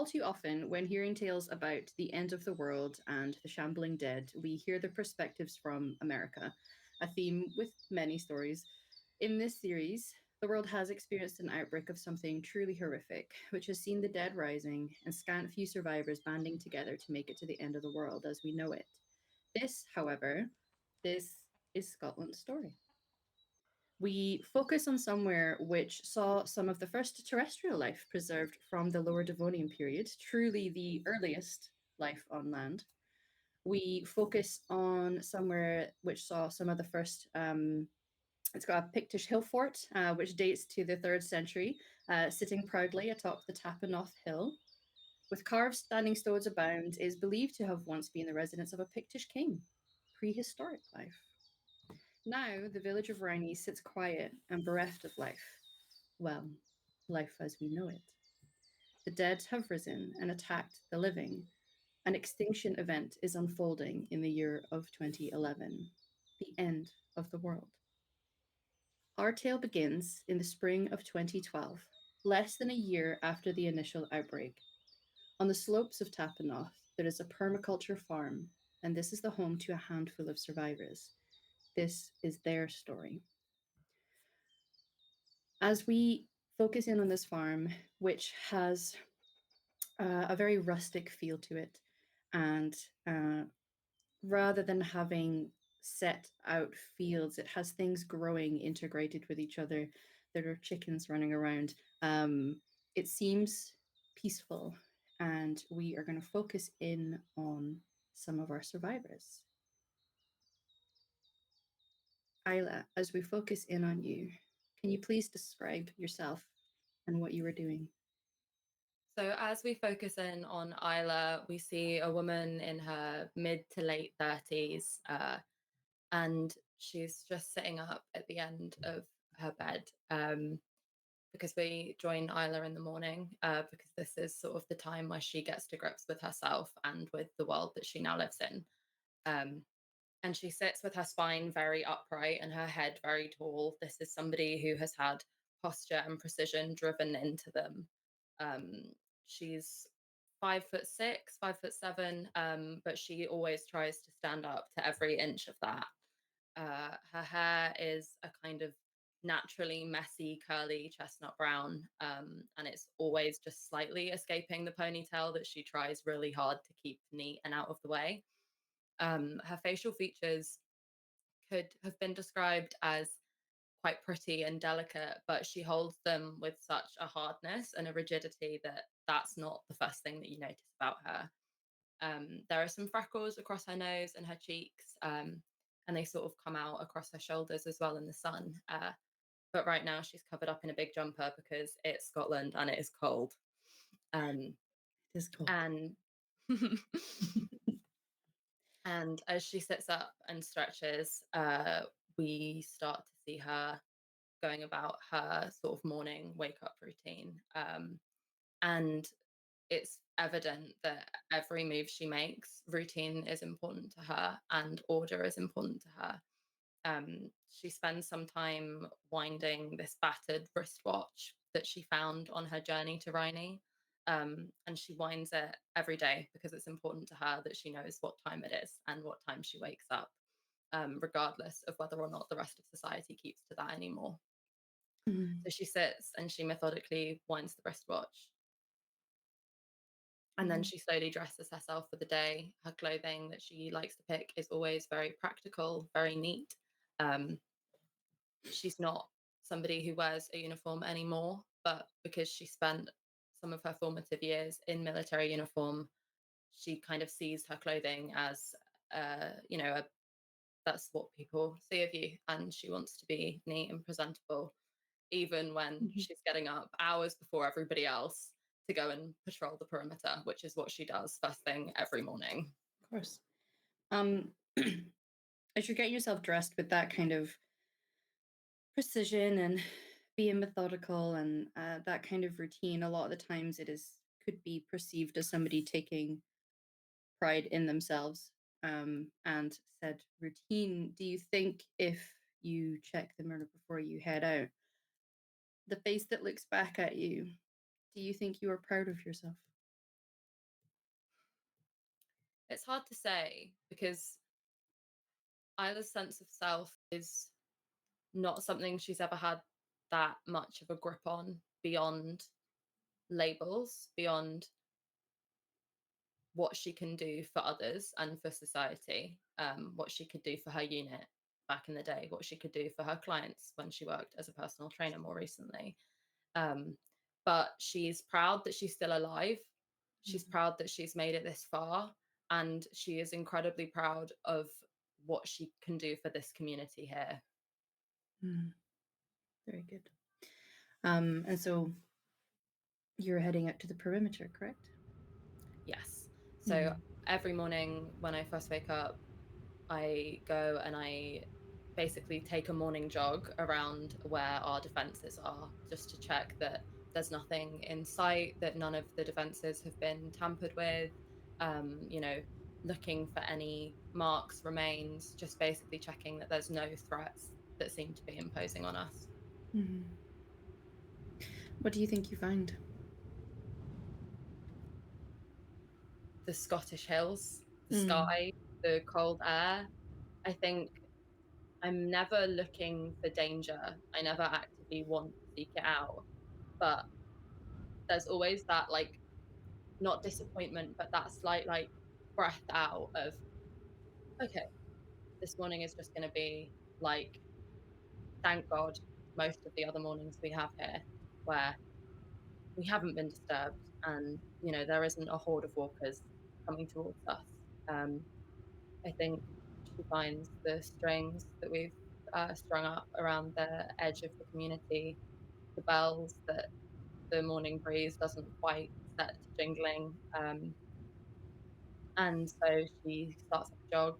All too often, when hearing tales about the end of the world and the shambling dead, we hear the perspectives from America, a theme with many stories. In this series, the world has experienced an outbreak of something truly horrific, which has seen the dead rising and scant few survivors banding together to make it to the end of the world as we know it. This, however, this is Scotland's story. We focus on somewhere which saw some of the first terrestrial life preserved from the Lower Devonian period, truly the earliest life on land. We focus on somewhere which saw some of the first. It's got a Pictish hill fort, which dates to the 3rd century, sitting proudly atop the Noth hill. With carved standing stones abound, is believed to have once been the residence of a Pictish king. Prehistoric life. Now, the village of Rhynie sits quiet and bereft of life. Well, life as we know it. The dead have risen and attacked the living. An extinction event is unfolding in the year of 2011, the end of the world. Our tale begins in the spring of 2012, less than a year after the initial outbreak. On the slopes of Tapanoth, there is a permaculture farm, and this is the home to a handful of survivors. This is their story. As we focus in on this farm, which has a very rustic feel to it, and rather than having set out fields, it has things growing integrated with each other. There are chickens running around. It seems peaceful, and we are going to focus in on some of our survivors. Isla, as we focus in on you, can you please describe yourself and what you were doing? So as we focus in on Isla, we see a woman in her mid to late 30s, and she's just sitting up at the end of her bed, because we join Isla in the morning, because this is sort of the time where she gets to grips with herself and with the world that she now lives in. Um, and she sits with her spine very upright and her head very tall. This is somebody who has had posture and precision driven into them. She's 5'6", 5'7", but she always tries to stand up to every inch of that. Her hair is a kind of naturally messy, curly chestnut brown, and it's always just slightly escaping the ponytail that she tries really hard to keep neat and out of the way. Her facial features could have been described as quite pretty and delicate, but she holds them with such a hardness and a rigidity that that's not the first thing that you notice about her. There are some freckles across her nose and her cheeks, and they sort of come out across her shoulders as well in the sun. But right now she's covered up in a big jumper because it's Scotland and it is cold. It is cold. And and as she sits up and stretches, we start to see her going about her sort of morning wake up routine. And it's evident that every move she makes, routine is important to her and order is important to her. She spends some time winding this battered wristwatch that she found on her journey to Rhynie. And she winds it every day because it's important to her that she knows what time it is and what time she wakes up, regardless of whether or not the rest of society keeps to that anymore. Mm. So she sits and she methodically winds the wristwatch. And then she slowly dresses herself for the day. Her clothing that she likes to pick is always very practical, very neat. Um, she's not somebody who wears a uniform anymore, but because she spent some of her formative years in military uniform, she kind of sees her clothing as, that's what people see of you. And she wants to be neat and presentable, even when Mhm. she's getting up hours before everybody else to go and patrol the perimeter, which is what she does first thing every morning. Of course. Um, as you're getting yourself dressed with that kind of precision and being methodical and that kind of routine, a lot of the times it is could be perceived as somebody taking pride in themselves and said routine. Do you think if you check the mirror before you head out, the face that looks back at you, do you think you are proud of yourself? It's hard to say because Isla's sense of self is not something she's ever had that much of a grip on beyond labels, beyond what she can do for others and for society, what she could do for her unit back in the day, what she could do for her clients when she worked as a personal trainer more recently. Um, but she's proud that she's still alive. She's Mm. proud that she's made it this far. And she is incredibly proud of what she can do for this community here. Mm. Very good. And so you're heading out to the perimeter, correct? Yes. So Mm. every morning when I first wake up, I go and I basically take a morning jog around where our defenses are just to check that there's nothing in sight, that none of the defenses have been tampered with, you know, looking for any marks, remains, just basically checking that there's no threats that seem to be imposing on us. Mm. What do you think you find? The Scottish hills, the Mm. sky, the cold air. I think I'm never looking for danger. I never actively want to seek it out. But there's always that, like, not disappointment, but that slight, like, breath out of, okay, this morning is just going to be like, thank God, most of the other mornings we have here where we haven't been disturbed and, you know, there isn't a horde of walkers coming towards us. Um, I think she finds the strings that we've strung up around the edge of the community, the bells that the morning breeze doesn't quite set to jingling. And so she starts up a jog,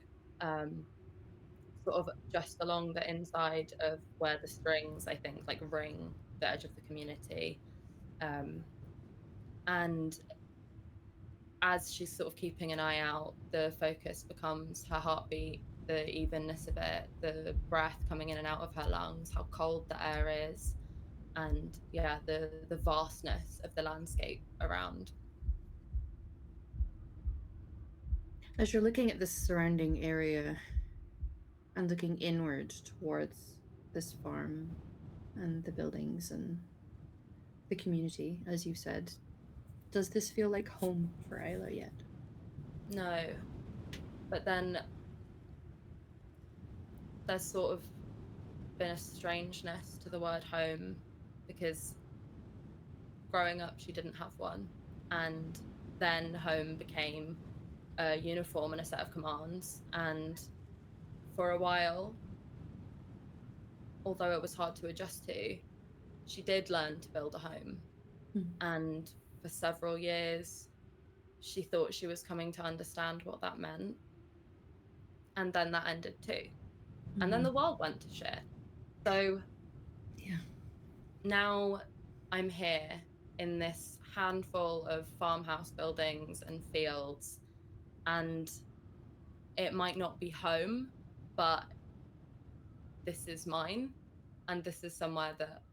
sort of just along the inside of where the strings, I think, like ring the edge of the community. Um, and as she's sort of keeping an eye out, the focus becomes her heartbeat, the evenness of it, the breath coming in and out of her lungs, how cold the air is, and yeah, the vastness of the landscape around. As you're looking at the surrounding area and looking inward towards this farm and the buildings and the community, as you said, does this feel like home for Isla yet? No, but then there's sort of been a strangeness to the word home because growing up she didn't have one, and then home became a uniform and a set of commands. And for a while, although it was hard to adjust to, she did learn to build a home. Mm. And for several years she thought she was coming to understand what that meant, and then that ended too, and then Mm. the world went to shit. So Yeah. now I'm here in this handful of farmhouse buildings and fields, and it might not be home, but this is mine, and this is somewhere that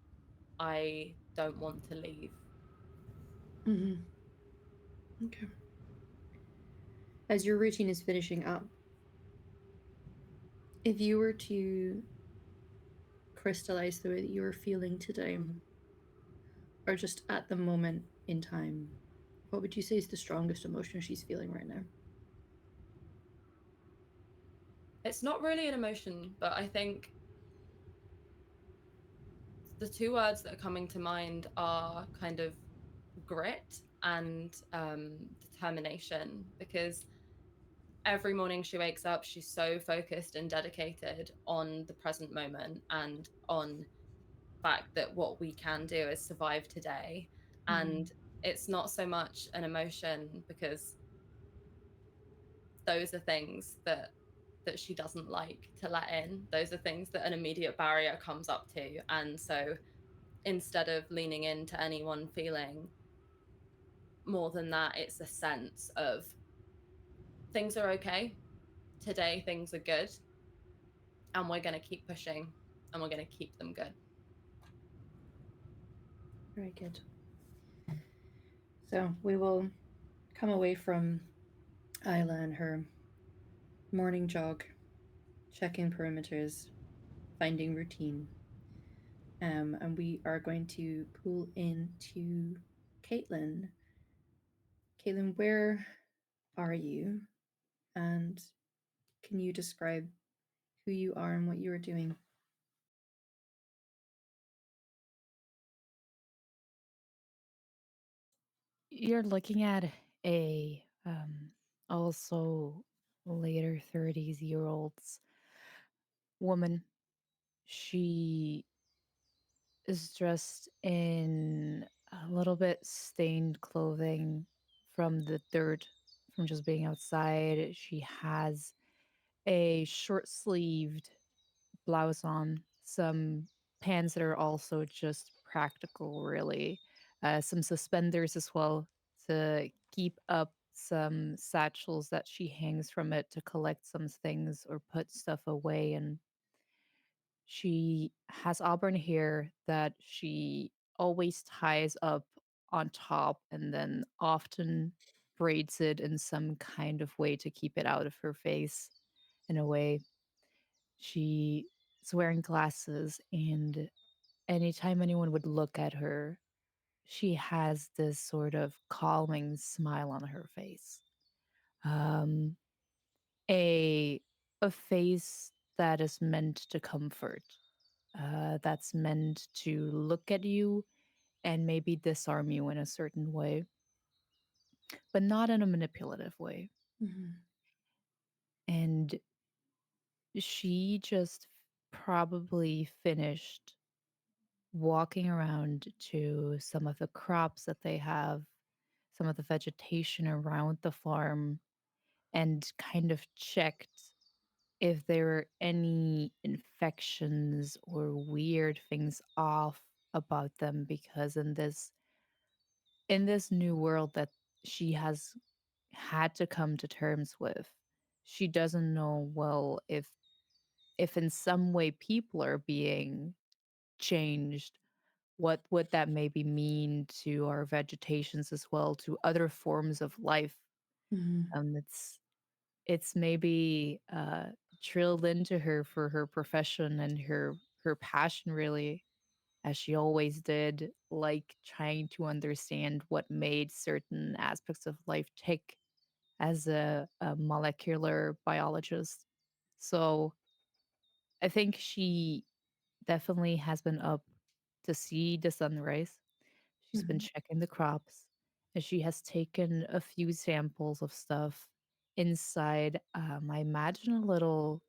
I don't want to leave. Mm-hmm. Okay. As your routine is finishing up, if you were to crystallize the way that you are feeling today, or just at the moment in time, what would you say is the strongest emotion she's feeling right now? It's not really an emotion, but I think the two words that are coming to mind are kind of grit and determination, because every morning she wakes up, she's so focused and dedicated on the present moment and on the fact that what we can do is survive today. Mm. And it's not so much an emotion because those are things that she doesn't like to let in. Those are things that an immediate barrier comes up to. And so instead of leaning into any one feeling, more than that, it's a sense of things are okay. Today, things are good. And we're going to keep pushing and we're going to keep them good. Very good. So we will come away from Isla and her morning jog, checking perimeters, finding routine. And we are going to pull into Caitlin. Caitlin, where are you? And can you describe who you are and what you are doing? You're looking at a also later 30s year old's woman. She is dressed in a little bit stained clothing from the dirt from just being outside. She has a short sleeved blouse on, some pants that are also just practical, really, some suspenders as well to keep up, some satchels that she hangs from it to collect some things or put stuff away. And she has auburn hair that she always ties up on top and then often braids it in some kind of way to keep it out of her face in a way. She is wearing glasses, and anytime anyone would look at her, she has this sort of calming smile on her face. Um, a a face that is meant to comfort, that's meant to look at you and maybe disarm you in a certain way, but not in a manipulative way. Mm-hmm. And she just probably finished walking around to some of the crops that they have, some of the vegetation around the farm, and kind of checked if there were any infections or weird things off about them, because in this new world that she has had to come to terms with, she doesn't know well if in some way people are being changed. What would that maybe mean to our vegetations as well, to other forms of life? Mm-hmm. It's maybe drilled into her for her profession and her passion, really, as she always did, like trying to understand what made certain aspects of life tick as a molecular biologist. So I think she definitely has been up to see the sunrise. She's been Mm-hmm. checking the crops, and she has taken a few samples of stuff inside. I imagine a little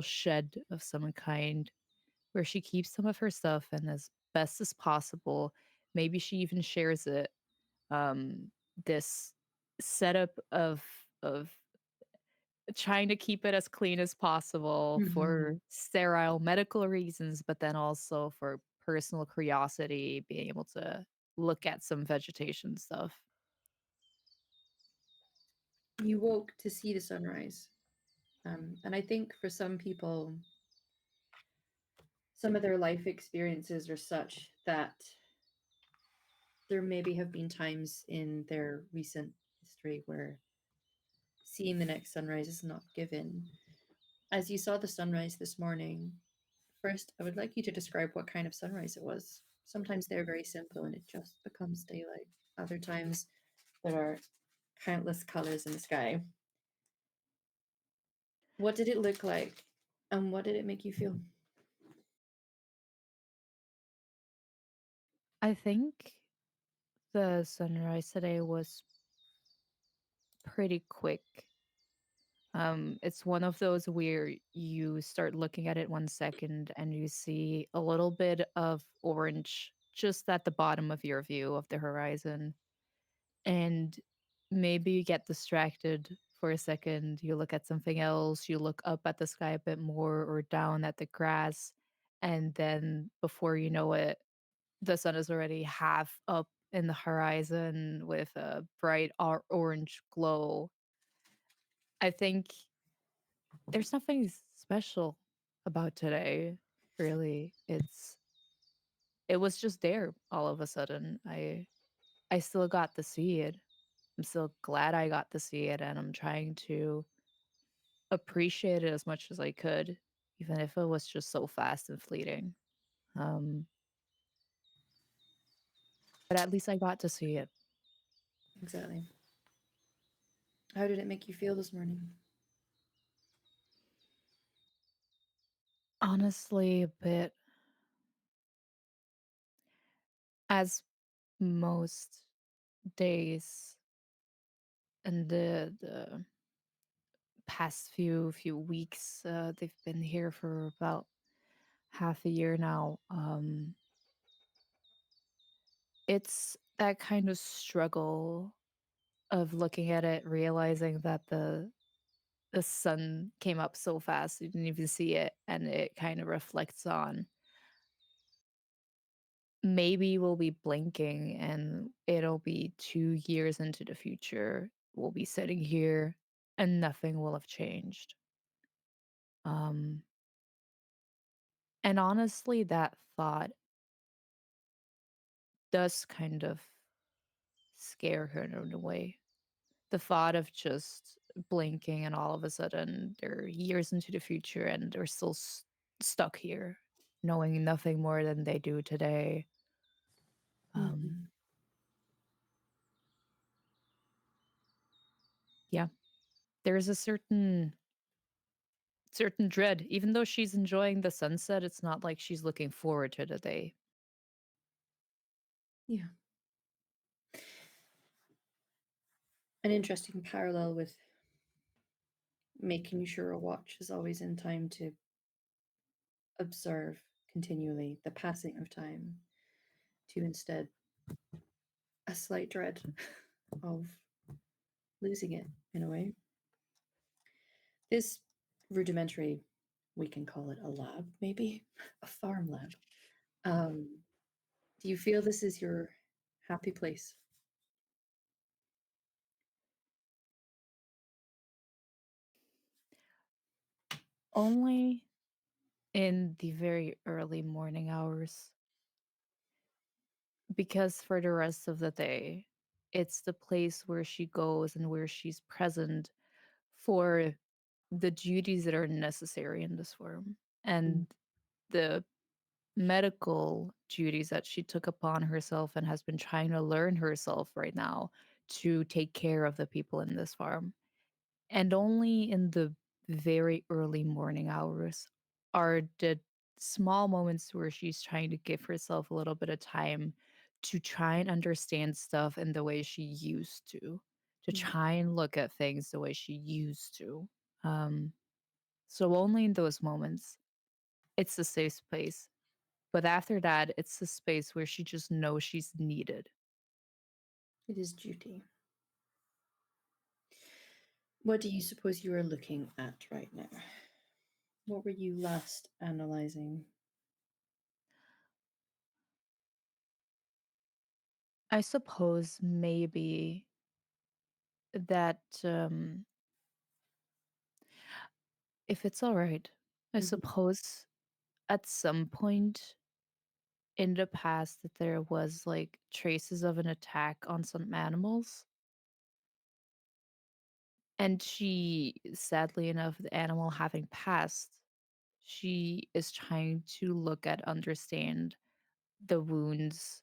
shed of some kind where she keeps some of her stuff, and as best as possible, maybe she even shares it. This setup of trying to keep it as clean as possible Mm-hmm. for sterile medical reasons, but then also for personal curiosity, being able to look at some vegetation stuff. You woke to see the sunrise. And I think for some people, some of their life experiences are such that there maybe have been times in their recent history where seeing the next sunrise is not given. As you saw the sunrise this morning, first, I would like you to describe what kind of sunrise it was. Sometimes they're very simple and it just becomes daylight. Other times, there are countless colors in the sky. What did it look like? And what did it make you feel? I think the sunrise today was pretty quick. It's one of those where you start looking at it 1 second and you see a little bit of orange just at the bottom of your view of the horizon. And maybe you get distracted for a second. You look at something else, you look up at the sky a bit more or down at the grass. And then before you know it, the sun is already half up in the horizon with a bright orange glow. I think there's nothing special about today, really. It was just there all of a sudden. I still got to see it. I'm so glad I got to see it, and I'm trying to appreciate it as much as I could, even if it was just so fast and fleeting. Um, but at least I got to see it. Exactly. How did it make you feel this morning? Honestly, a bit as most days in the past few weeks, they've been here for about half a year now. It's that kind of struggle of looking at it, realizing that the sun came up so fast you didn't even see it, and it kind of reflects on maybe we'll be blinking and it'll be 2 years into the future. We'll be sitting here and nothing will have changed. Um, and honestly, that thought does kind of scare her in a way. The thought of just blinking and all of a sudden they're years into the future and they're still stuck here, knowing nothing more than they do today. Um, Mm-hmm. yeah, there's a certain dread. Even though she's enjoying the sunset, it's not like she's looking forward to the day. Yeah. An interesting parallel with making sure a watch is always in time to observe continually the passing of time, to instead a slight dread of losing it in a way. This rudimentary, we can call it a lab, maybe a farm lab. Um, do you feel this is your happy place? Only in the very early morning hours, because for the rest of the day, it's the place where she goes and where she's present for the duties that are necessary in this firm Mm. and the medical duties that she took upon herself and has been trying to learn herself right now to take care of the people in this farm. And only in the very early morning hours are the small moments where she's trying to give herself a little bit of time to try and understand stuff in the way she used to Mm. try and look at things the way she used to. Um, so only in those moments, it's a safe space. But after that, it's a space where she just knows she's needed. It is duty. What do you suppose you are looking at right now? What were you last analyzing? I suppose maybe that if it's all right, I Mhm. suppose at some point in the past that there was like traces of an attack on some animals. And she, sadly enough, the animal having passed, she is trying to look at, understand the wounds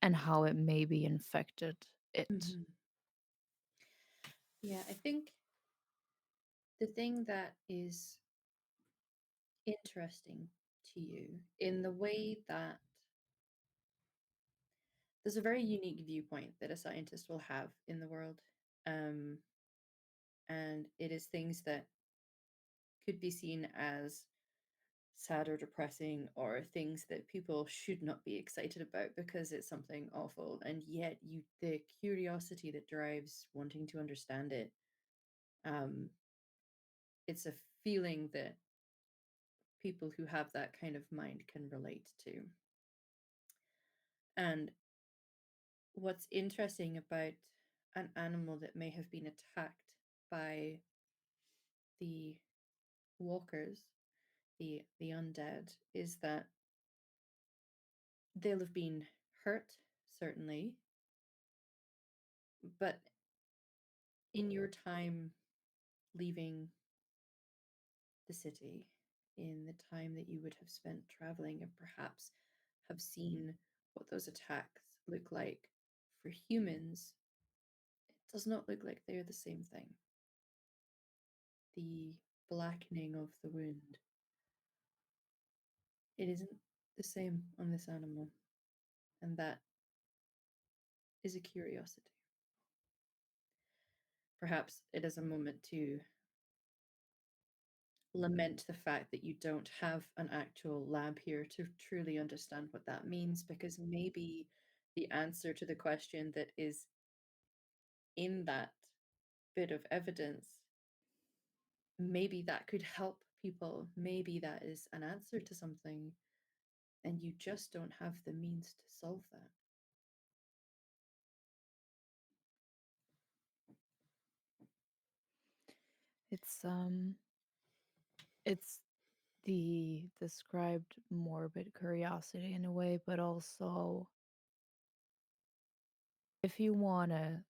and how it may be infected it. Mhm. Yeah, I think the thing that is interesting to you in the way that there's a very unique viewpoint that a scientist will have in the world. Um, and it is things that could be seen as sad or depressing or things that people should not be excited about because it's something awful, and yet the curiosity that drives wanting to understand it, um it's a feeling that people who have that kind of mind can relate to. And what's interesting about an animal that may have been attacked by the walkers, the undead, is that they'll have been hurt, certainly, but In your time leaving the city, in the time that you would have spent traveling and perhaps have seen what those attacks look like for humans, it does not look like they are the same thing. The blackening of the wound, it isn't the same on this animal, and that is a curiosity. Perhaps it is a moment to lament the fact that you don't have an actual lab here to truly understand what that means, because maybe the answer to the question that is in that bit of evidence, maybe that could help people. Maybe that is an answer to something, and you just don't have the means to solve that. It's the described morbid curiosity in a way, but also if you want to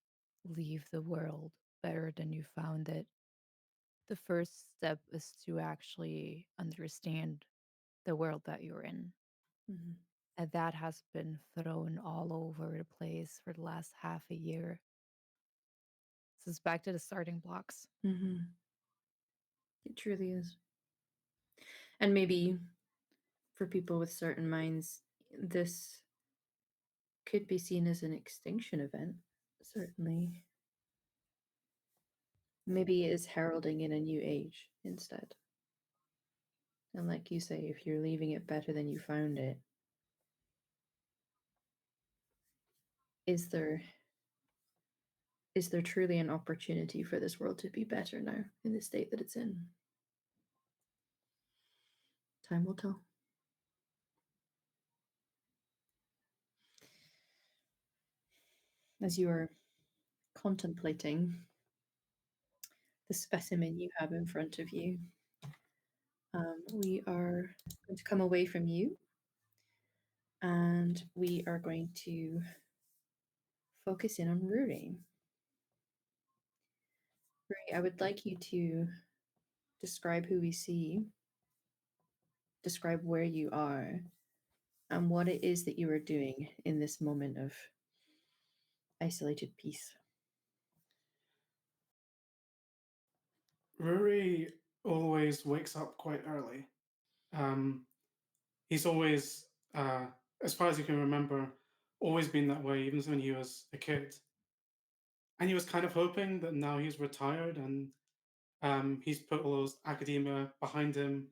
leave the world better than you found it, the first step is to actually understand the world that you're in. Mm-hmm. And that has been thrown all over the place for the last half a year. So it's back to the starting blocks. Mm-hmm. It truly is. And maybe for people with certain minds, this could be seen as an extinction event, certainly. Maybe it is heralding in a new age instead. And like you say, if you're leaving it better than you found it, is there truly an opportunity for this world to be better now in the state that it's in? Time will tell. As you are contemplating the specimen you have in front of you, we are going to come away from you and we are going to focus in on Rhynie. Rhynie, I would like you to describe who we see, describe where you are, and what it is that you are doing in this moment of isolated peace. Rory always wakes up quite early. He's always, as far as you can remember, always been that way, even when he was a kid. And he was kind of hoping that now he's retired and he's put all those academia behind him,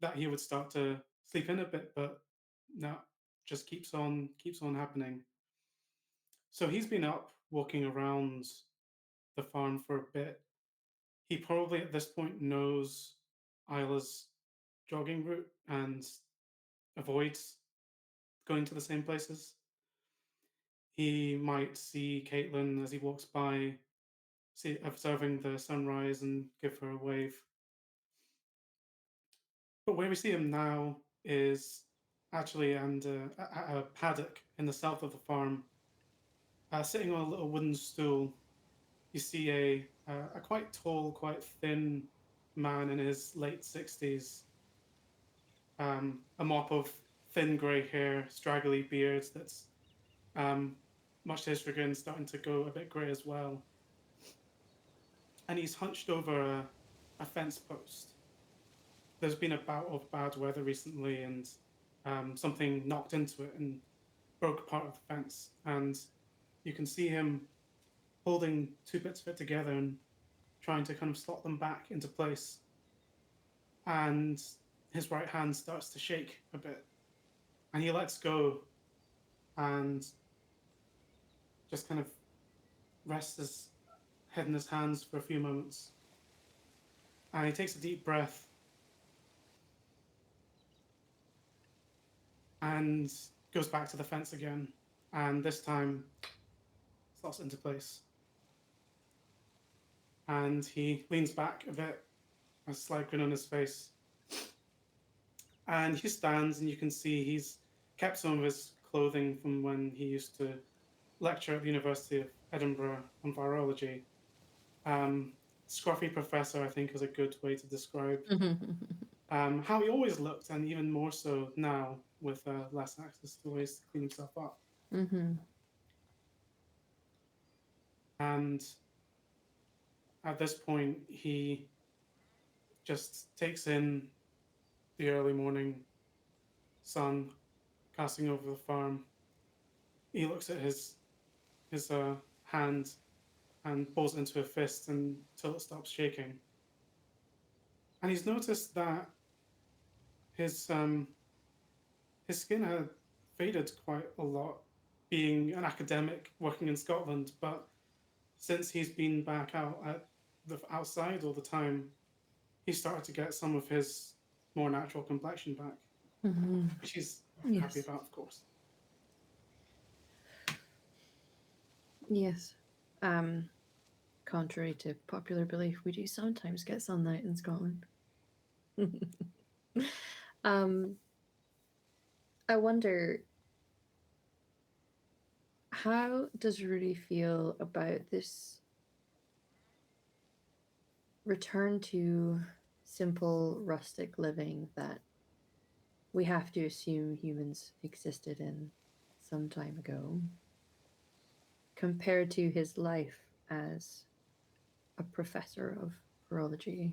that he would start to sleep in a bit, but no, just keeps on happening. So he's been up walking around the farm for a bit. He probably at this point knows Isla's jogging route and avoids going to the same places. He might see Caitlin as he walks by, observing the sunrise and give her a wave. But where we see him now is actually at a paddock in the south of the farm, sitting on a little wooden stool. You see a quite tall, quite thin man in his late 60s, a mop of thin grey hair, straggly beard that's much to his chagrin starting to go a bit grey as well. And he's hunched over a fence post. There's been a bout of bad weather recently, and something knocked into it and broke part of the fence. And you can see him holding two bits of it together and trying to kind of slot them back into place. And his right hand starts to shake a bit. And he lets go and just kind of rests his head in his hands for a few moments. And he takes a deep breath and goes back to the fence again. And this time slots into place. And he leans back a bit, a slight grin on his face. And he stands, and you can see he's kept some of his clothing from when he used to lecture at the University of Edinburgh on virology. Scruffy professor, I think, is a good way to describe how he always looked, and even more so now with less access to ways to clean himself up. And at this point, he just takes in the early morning sun casting over the farm. He looks at his hand and pulls it into a fist until it stops shaking. And he's noticed that his skin had faded quite a lot, being an academic working in Scotland. But since he's been back out at the outside all the time, he started to get some of his more natural complexion back, which he's happy about, of course. Yes. Contrary to popular belief, we do sometimes get sunlight in Scotland. I wonder, how does Rudy feel about this return to simple rustic living that we have to assume humans existed in some time ago, compared to his life as a professor of horology?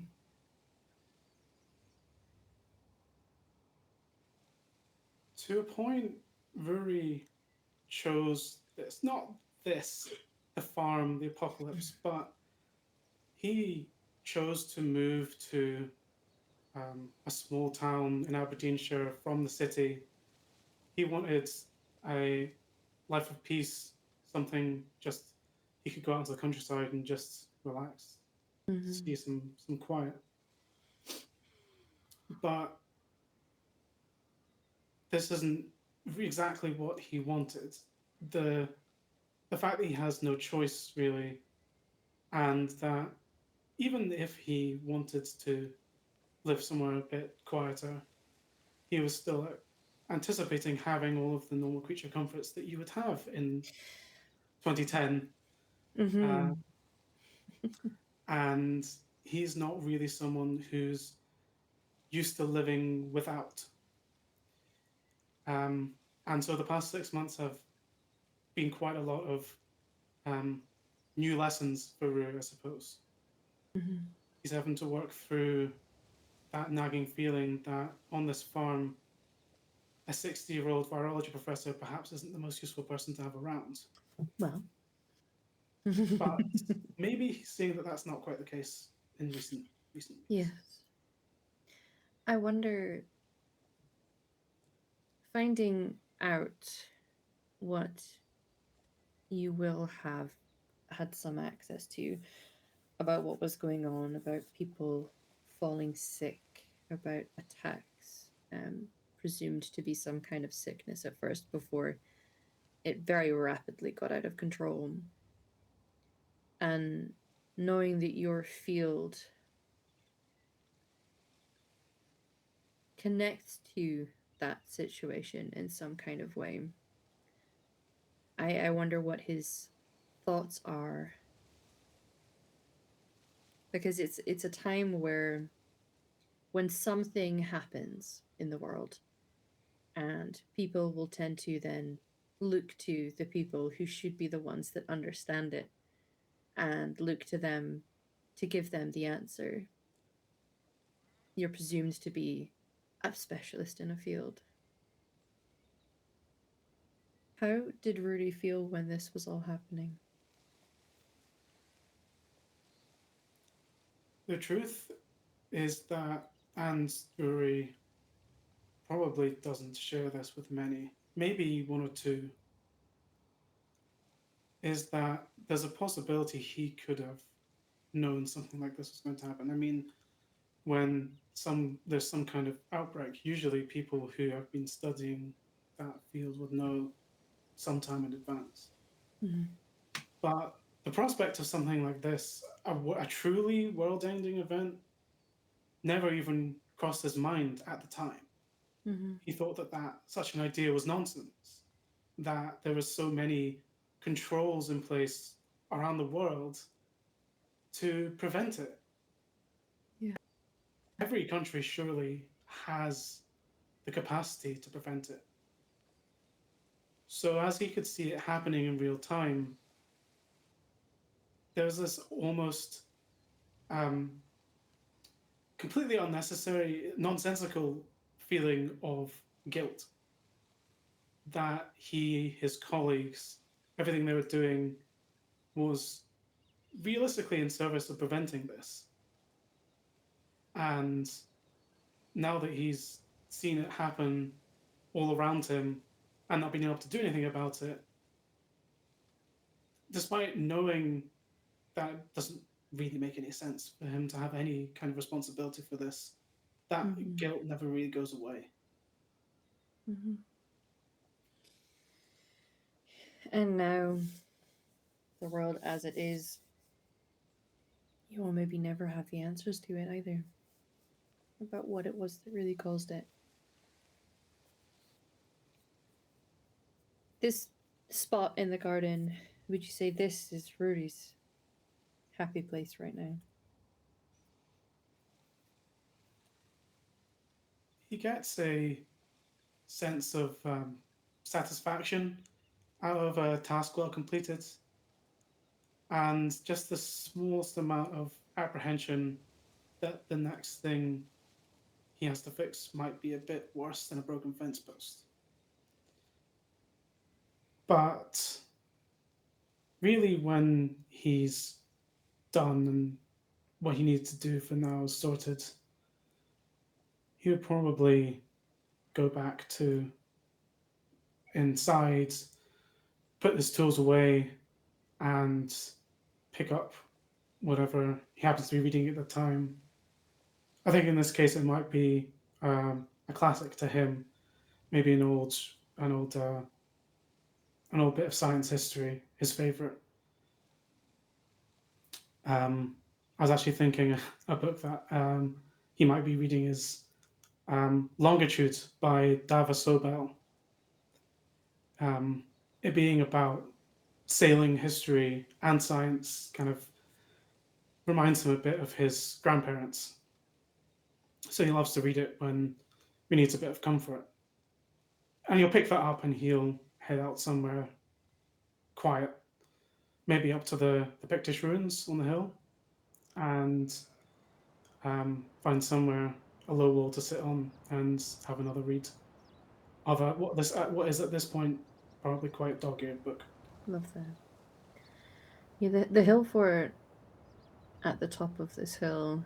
To a point, Rory chose this, not this, the farm, the apocalypse, but he chose to move to a small town in Aberdeenshire from the city. He wanted a life of peace, something just he could go out into the countryside and just relax, see some quiet. But this isn't exactly what he wanted. The fact that he has no choice really, and that even if he wanted to live somewhere a bit quieter, he was still anticipating having all of the normal creature comforts that you would have in 2010. And he's not really someone who's used to living without. And so the past 6 months have been quite a lot of new lessons for Rue, I suppose. He's having to work through that nagging feeling that on this farm, a 60-year-old virology professor perhaps isn't the most useful person to have around. Well. But maybe he's seeing that that's not quite the case in recent weeks. Yes. I wonder, finding out what you will have had some access to about what was going on, about people falling sick, about attacks, presumed to be some kind of sickness at first before it very rapidly got out of control. And knowing that your field connects to that situation in some kind of way. I wonder what his thoughts are, because it's a time where when something happens in the world and people will tend to then look to the people who should be the ones that understand it and look to them to give them the answer. You're presumed to be a specialist in a field. How did Rudy feel when this was all happening? The truth is that Anne's story probably doesn't share this with many, maybe one or two, is that there's a possibility he could have known something like this was going to happen. I mean, when there's some kind of outbreak, usually people who have been studying that field would know sometime in advance. But the prospect of something like this, a truly world-ending event, never even crossed his mind at the time. He thought that such an idea was nonsense, that there were so many controls in place around the world to prevent it. Yeah. Every country surely has the capacity to prevent it. So as he could see it happening in real time, there was this almost completely unnecessary, nonsensical feeling of guilt that he, his colleagues, everything they were doing was realistically in service of preventing this. And now that he's seen it happen all around him and not being able to do anything about it, despite knowing that it doesn't really make any sense for him to have any kind of responsibility for this, that guilt never really goes away. And now, the world as it is, you will maybe never have the answers to it either. About what it was that really caused it. This spot in the garden, would you say this is Rory's happy place right now? He gets a sense of satisfaction out of a task well completed, and just the smallest amount of apprehension that the next thing he has to fix might be a bit worse than a broken fence post. But really, when he's done and what he needs to do for now is sorted, he would probably go back to inside, put his tools away, and pick up whatever he happens to be reading at the time. I think in this case it might be a classic to him, maybe an old bit of science history, his favorite. I was actually thinking a book that he might be reading is Longitude by Dava Sobel. It being about sailing history and science kind of reminds him a bit of his grandparents. So he loves to read it when he needs a bit of comfort. And he'll pick that up and he'll head out somewhere quiet, maybe up to the Pictish ruins on the hill, and find somewhere a low wall to sit on and have another read of what is at this point probably quite dog-eared book. Love that. Yeah, the hill fort at the top of this hill,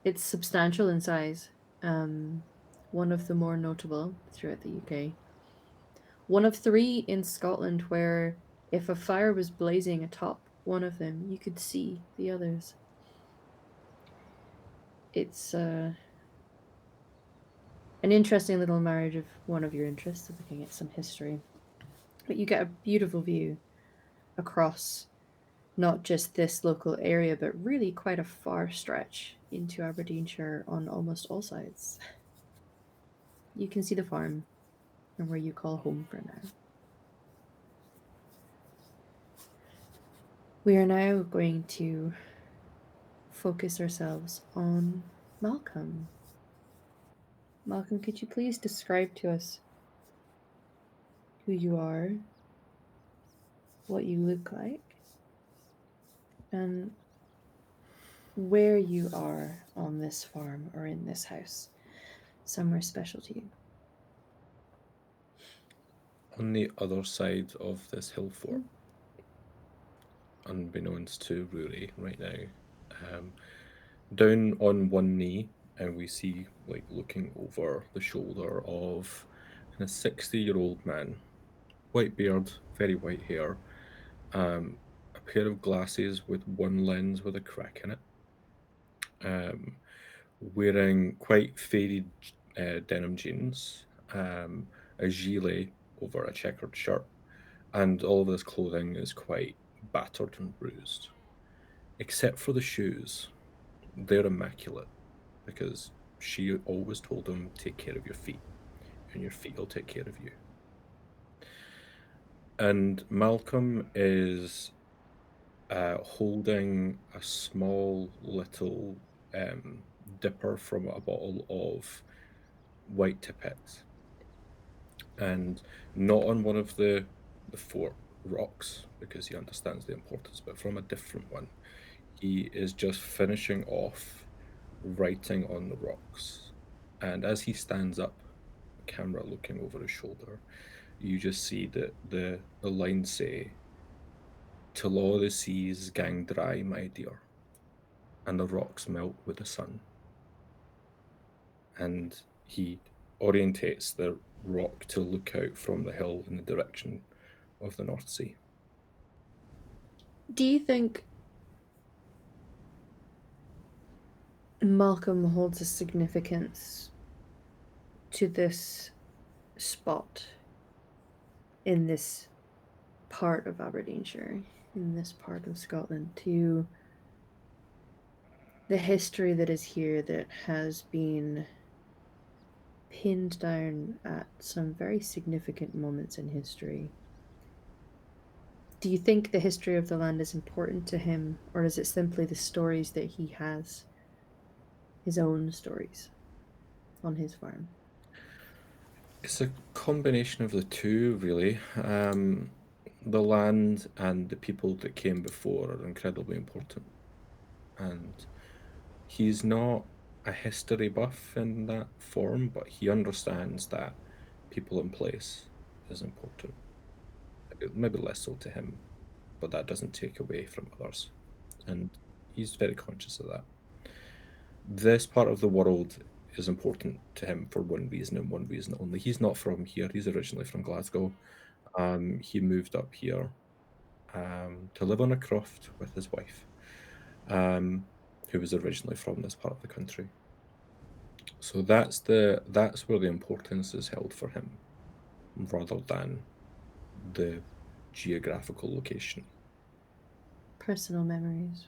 it's substantial in size. One of the more notable throughout the UK. One of 3 in Scotland where if a fire was blazing atop one of them, you could see the others. It's an interesting little marriage of one of your interests, of looking at some history. But you get a beautiful view across not just this local area, but really quite a far stretch into Aberdeenshire on almost all sides. You can see the farm and where you call home for now. We are now going to focus ourselves on Malcolm. Malcolm, could you please describe to us who you are, what you look like, and where you are on this farm or in this house, somewhere special to you? On the other side of this hill fort, unbeknownst to Rory right now, down on one knee, and we see, like, looking over the shoulder of a 60-year-old man, white beard, very white hair, a pair of glasses with one lens with a crack in it, wearing quite faded denim jeans, a gilet over a checkered shirt, and all of this clothing is quite battered and bruised, except for the shoes. They're immaculate, because she always told him, take care of your feet, and your feet will take care of you. And Malcolm is holding a small little dipper from a bottle of white tippets, and not on one of the four rocks because he understands the importance, but from a different one. He is just finishing off writing on the rocks, and as he stands up, camera looking over his shoulder, you just see that the lines say, "Till all the seas gang dry, my dear, and the rocks melt with the sun." And he orientates the rock to look out from the hill in the direction of the North Sea. Do you think Malcolm holds a significance to this spot in this part of Aberdeenshire, in this part of Scotland, to the history that is here that has been pinned down at some very significant moments in history? Do you think the history of the land is important to him, or is it simply the stories that he has, his own stories, on his farm? It's a combination of the two, really. The land and the people that came before are incredibly important. And he's not a history buff in that form, but he understands that people in place is important. Maybe less so to him, but that doesn't take away from others. And he's very conscious of that. This part of the world is important to him for one reason and one reason only. He's not from here. He's originally from Glasgow. He moved up here to live on a croft with his wife, who was originally from this part of the country. So that's where the importance is held for him, rather than the geographical location. Personal memories.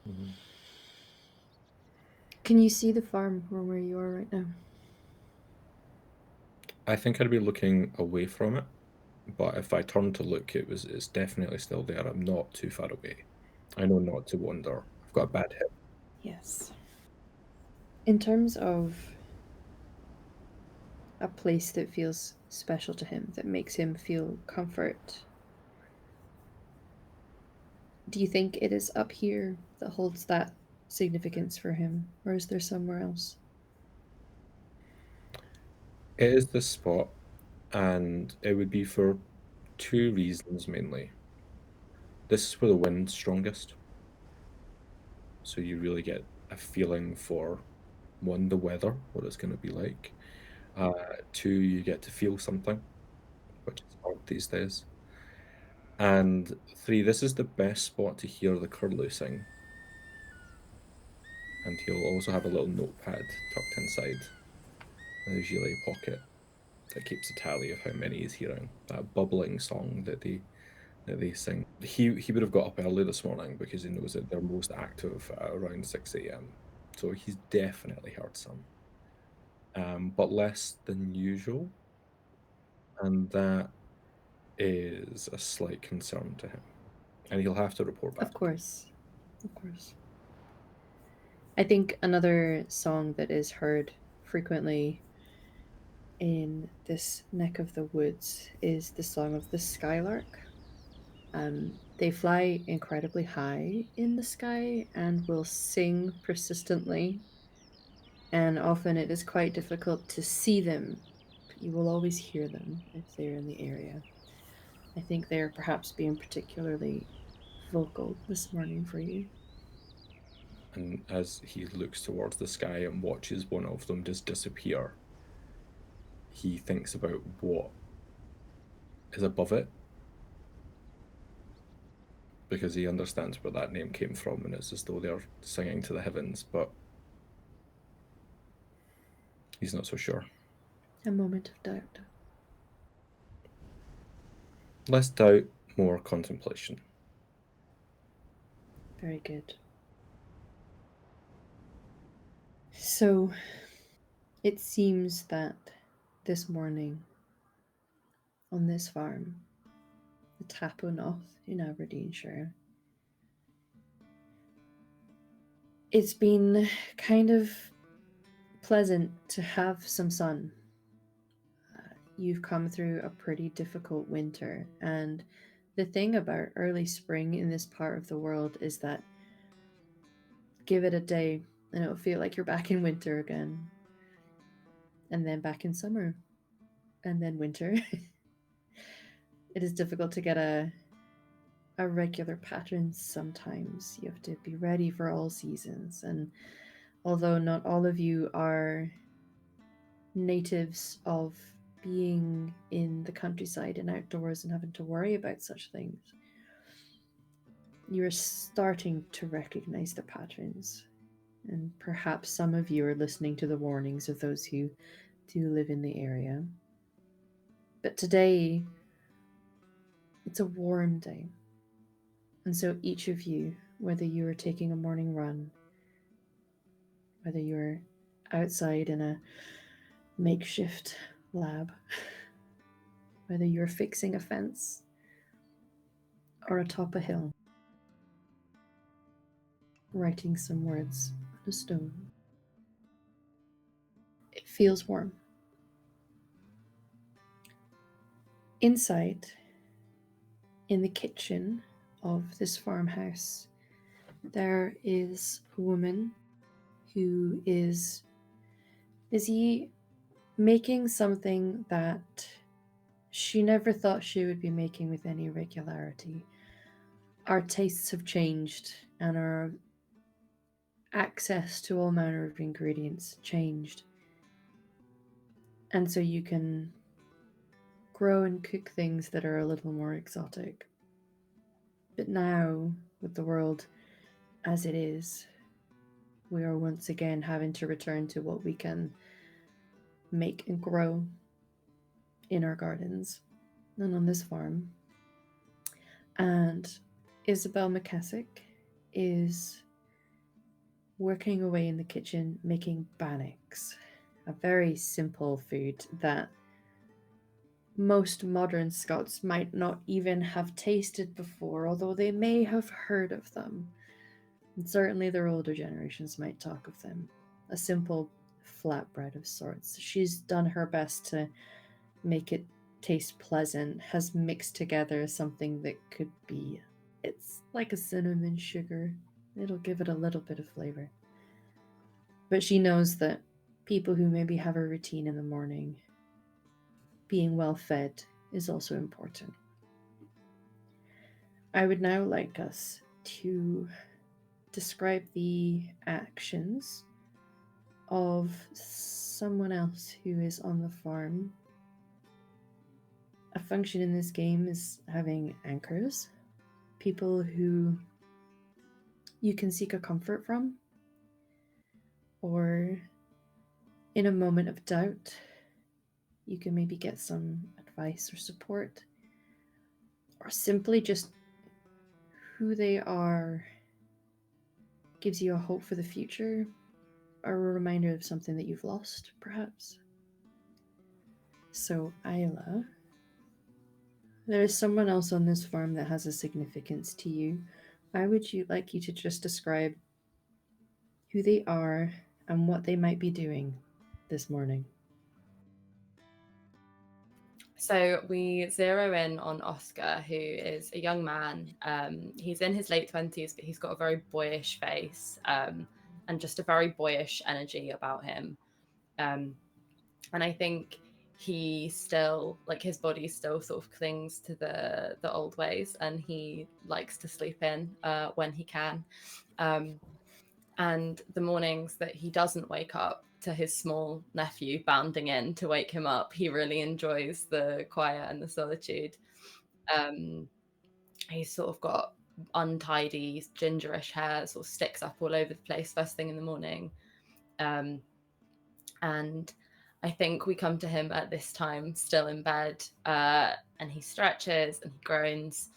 Mhm. Can you see the farm from where you are right now? I think I'd be looking away from it, but if I turn to look, it's definitely still there. I'm not too far away. I know not to wander. I've got a bad hip. Yes. In terms of a place that feels special to him, that makes him feel comfort, do you think it is up here that holds that significance for him, or is there somewhere else? It is this spot, and it would be for two reasons mainly. This is where the wind's strongest, so you really get a feeling for one, the weather, what it's going to be like. Two, you get to feel something, which is hard these days. And three, this is the best spot to hear the curlew sing. And he'll also have a little notepad tucked inside his gilet pocket that keeps a tally of how many he's hearing. That bubbling song that they sing. He would have got up early this morning because he knows that they're most active at around 6 a.m. So he's definitely heard some, but less than usual, and that is a slight concern to him, and he'll have to report back. Of course. Of course. I think another song that is heard frequently in this neck of the woods is the song of the skylark. They fly incredibly high in the sky and will sing persistently, and often it is quite difficult to see them, but you will always hear them if they're in the area. I think they're perhaps being particularly vocal this morning for you. And as he looks towards the sky and watches one of them just disappear, he thinks about what is above it, because he understands where that name came from, and it's as though they're singing to the heavens, but he's not so sure. A moment of doubt. Less doubt, more contemplation. Very good. So, it seems that this morning on this farm, the Tap o' Noth in Aberdeenshire. It's been kind of pleasant to have some sun. You've come through a pretty difficult winter, and the thing about early spring in this part of the world is that give it a day and it'll feel like you're back in winter again, and then back in summer, and then winter. It is difficult to get a regular pattern sometimes. You have to be ready for all seasons, and although not all of you are natives of being in the countryside and outdoors and having to worry about such things, you're starting to recognize the patterns. And perhaps some of you are listening to the warnings of those who do live in the area. But today, it's a warm day. And so each of you, whether you are taking a morning run, whether you're outside in a makeshift lab, whether you're fixing a fence or atop a hill, writing some words on a stone, it feels warm. Inside, in the kitchen of this farmhouse, there is a woman who is busy making something that she never thought she would be making with any regularity. Our tastes have changed, and our access to all manner of ingredients changed. And so you can grow and cook things that are a little more exotic. But now, with the world as it is, we are once again having to return to what we can make and grow in our gardens and on this farm. And Isabel McKessick is working away in the kitchen making bannocks, a very simple food that most modern Scots might not even have tasted before, although they may have heard of them. And certainly their older generations might talk of them. A simple flatbread of sorts. She's done her best to make it taste pleasant, has mixed together something that could be, it's like a cinnamon sugar. It'll give it a little bit of flavor. But she knows that people who maybe have a routine in the morning, being well fed is also important. I would now like us to describe the actions of someone else who is on the farm. A function in this game is having anchors, people who you can seek a comfort from, or in a moment of doubt, you can maybe get some advice or support, or simply just who they are gives you a hope for the future, or a reminder of something that you've lost, perhaps. So, Isla, there is someone else on this farm that has a significance to you. I would like you to just describe who they are and what they might be doing this morning. So we zero in on Oscar, who is a young man. He's in his late 20s, but he's got a very boyish face and just a very boyish energy about him. And I think he still, like, his body still sort of clings to the old ways, and he likes to sleep in when he can. And the mornings that he doesn't wake up to his small nephew bounding in to wake him up, he really enjoys the quiet and the solitude. He's sort of got untidy, gingerish hair, sort of sticks up all over the place first thing in the morning. And I think we come to him at this time still in bed, and he stretches and he groans.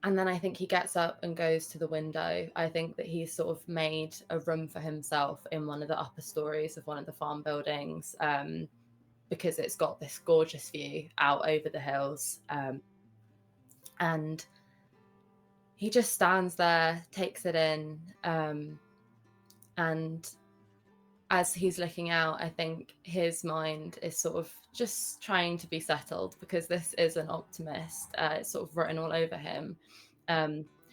And then I think he gets up and goes to the window. I think that he's sort of made a room for himself in one of the upper stories of one of the farm buildings. because it's got this gorgeous view out over the hills. And he just stands there, takes it in, and as he's looking out, I think his mind is sort of just trying to be settled, because this is an optimist. It's sort of written all over him.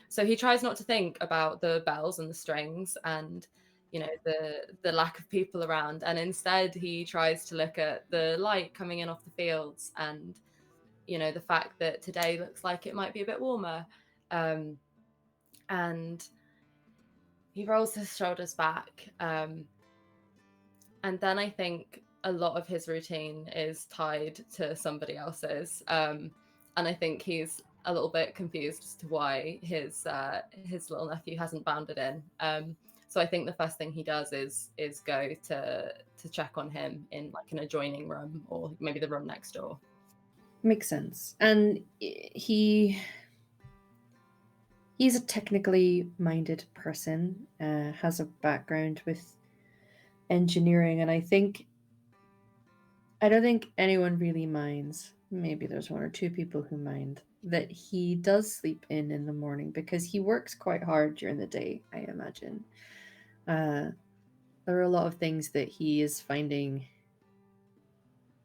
So he tries not to think about the bells and the strings and, you know, the lack of people around, and instead he tries to look at the light coming in off the fields, and, you know, the fact that today looks like it might be a bit warmer. And he rolls his shoulders back. And then I think a lot of his routine is tied to somebody else's. And I think he's a little bit confused as to why his little nephew hasn't bounded in. So I think the first thing he does is go to check on him in like an adjoining room, or maybe the room next door. Makes sense. And he's a technically minded person, has a background with engineering, and I don't think anyone really minds. Maybe there's one or two people who mind that he does sleep in the morning, because he works quite hard during the day, I imagine. There are a lot of things that he is finding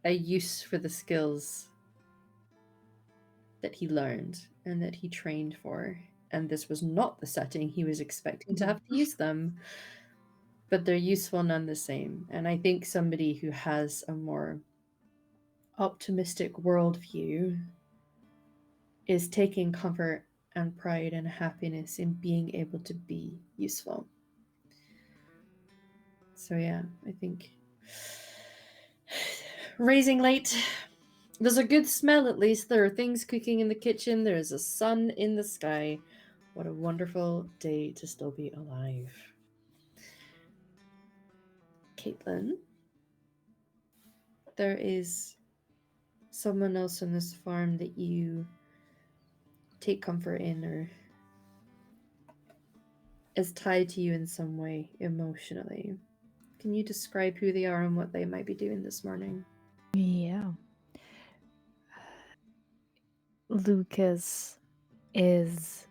a use for the skills that he learned and that he trained for. And this was not the setting he was expecting to have to use them, but they're useful none the same. And I think somebody who has a more optimistic worldview is taking comfort and pride and happiness in being able to be useful. So yeah, I think raising late. There's a good smell, at least. There are things cooking in the kitchen. There is a sun in the sky. What a wonderful day to still be alive. Caitlin, there is someone else on this farm that you take comfort in, or is tied to you in some way emotionally. Can you describe who they are and what they might be doing this morning? Yeah. Lucas is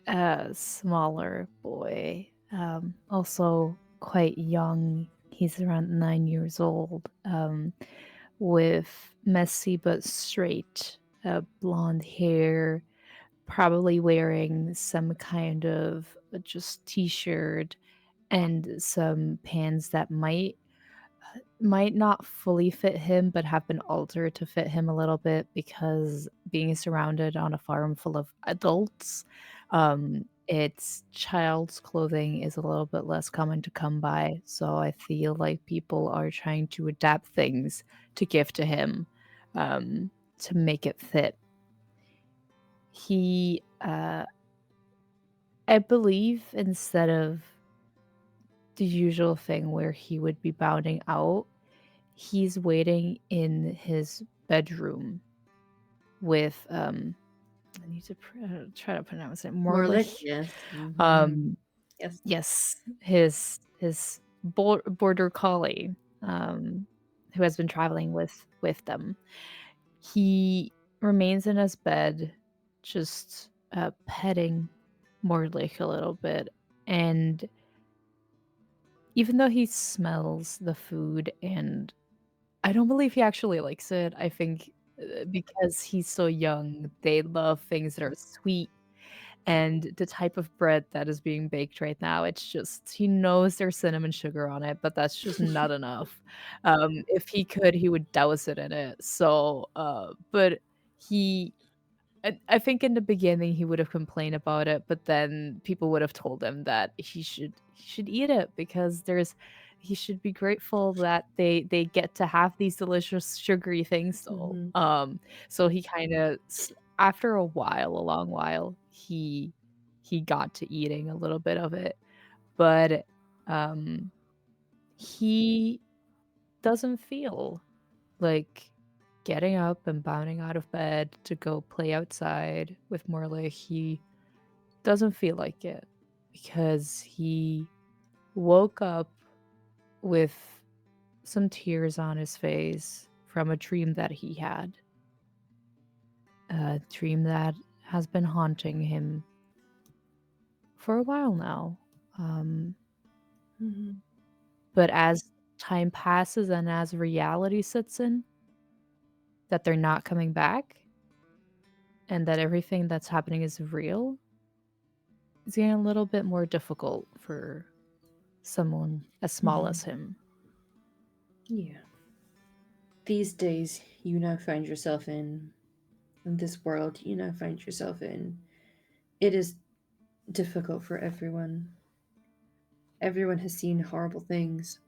a smaller boy, also quite young. He's around 9 years old, with messy but straight blonde hair, probably wearing some kind of just t-shirt and some pants that might not fully fit him, but have been altered to fit him a little bit, because being surrounded on a farm full of adults, it's child's clothing is a little bit less common to come by. So I feel like people are trying to adapt things to give to him, to make it fit. He, I believe, instead of the usual thing where he would be bounding out, he's waiting in his bedroom with I need to try to pronounce it. Morlich. Yes. Yes. Yes, his border collie, who has been traveling with them. He remains in his bed, just petting Morlich a little bit, and even though he smells the food, and I don't believe he actually likes it. I think because he's so young, they love things that are sweet, and the type of bread that is being baked right now, it's just he knows there's cinnamon sugar on it, but that's just not enough. If he could, he would douse it in it. So, but he I think in the beginning he would have complained about it, but then people would have told him that he should eat it, because there's he should be grateful that they get to have these delicious sugary things still. So he kind of after a while, a long while, he got to eating a little bit of it, but he doesn't feel like getting up and bounding out of bed to go play outside with Morley. He doesn't feel like it, because he woke up with some tears on his face from a dream that he had. A dream that has been haunting him for a while now. Mhm. But as time passes and as reality sets in, that they're not coming back and that everything that's happening is real, it's getting a little bit more difficult for someone as small as him. Yeah. These days you now find yourself in this world you now find yourself in, it is difficult for everyone. Everyone has seen horrible things.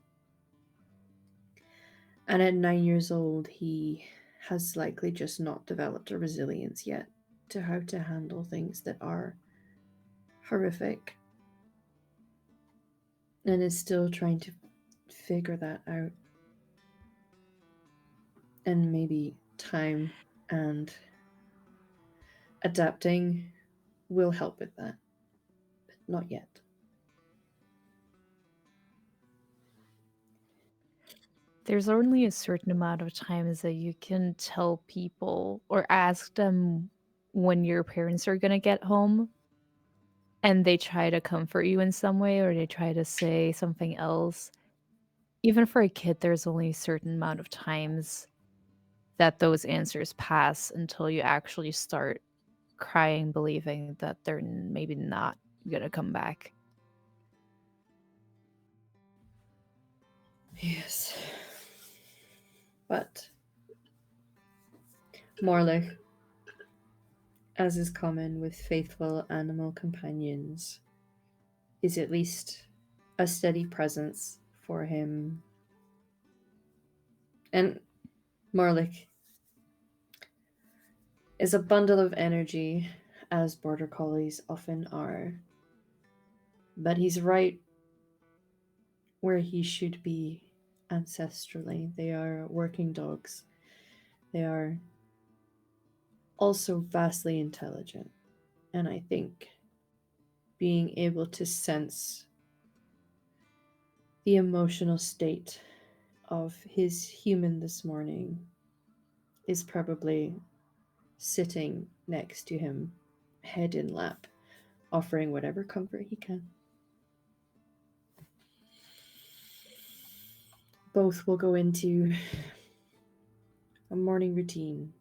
And at 9 years old, he has likely just not developed a resilience yet to how to handle things that are horrific. And is still trying to figure that out. And maybe time and adapting will help with that. But not yet. There's only a certain amount of times that you can tell people or ask them when your parents are going to get home, and they try to comfort you in some way or they try to say something else. Even for a kid, there's only a certain amount of times that those answers pass until you actually start crying, believing that they're maybe not going to come back. Yes. But Morlich, as is common with faithful animal companions, is at least a steady presence for him. And Morlich is a bundle of energy, as border collies often are. But he's right where he should be ancestrally. They are working dogs. They are also vastly intelligent. And I think being able to sense the emotional state of his human this morning is probably sitting next to him, head in lap, offering whatever comfort he can. Both will go into a morning routine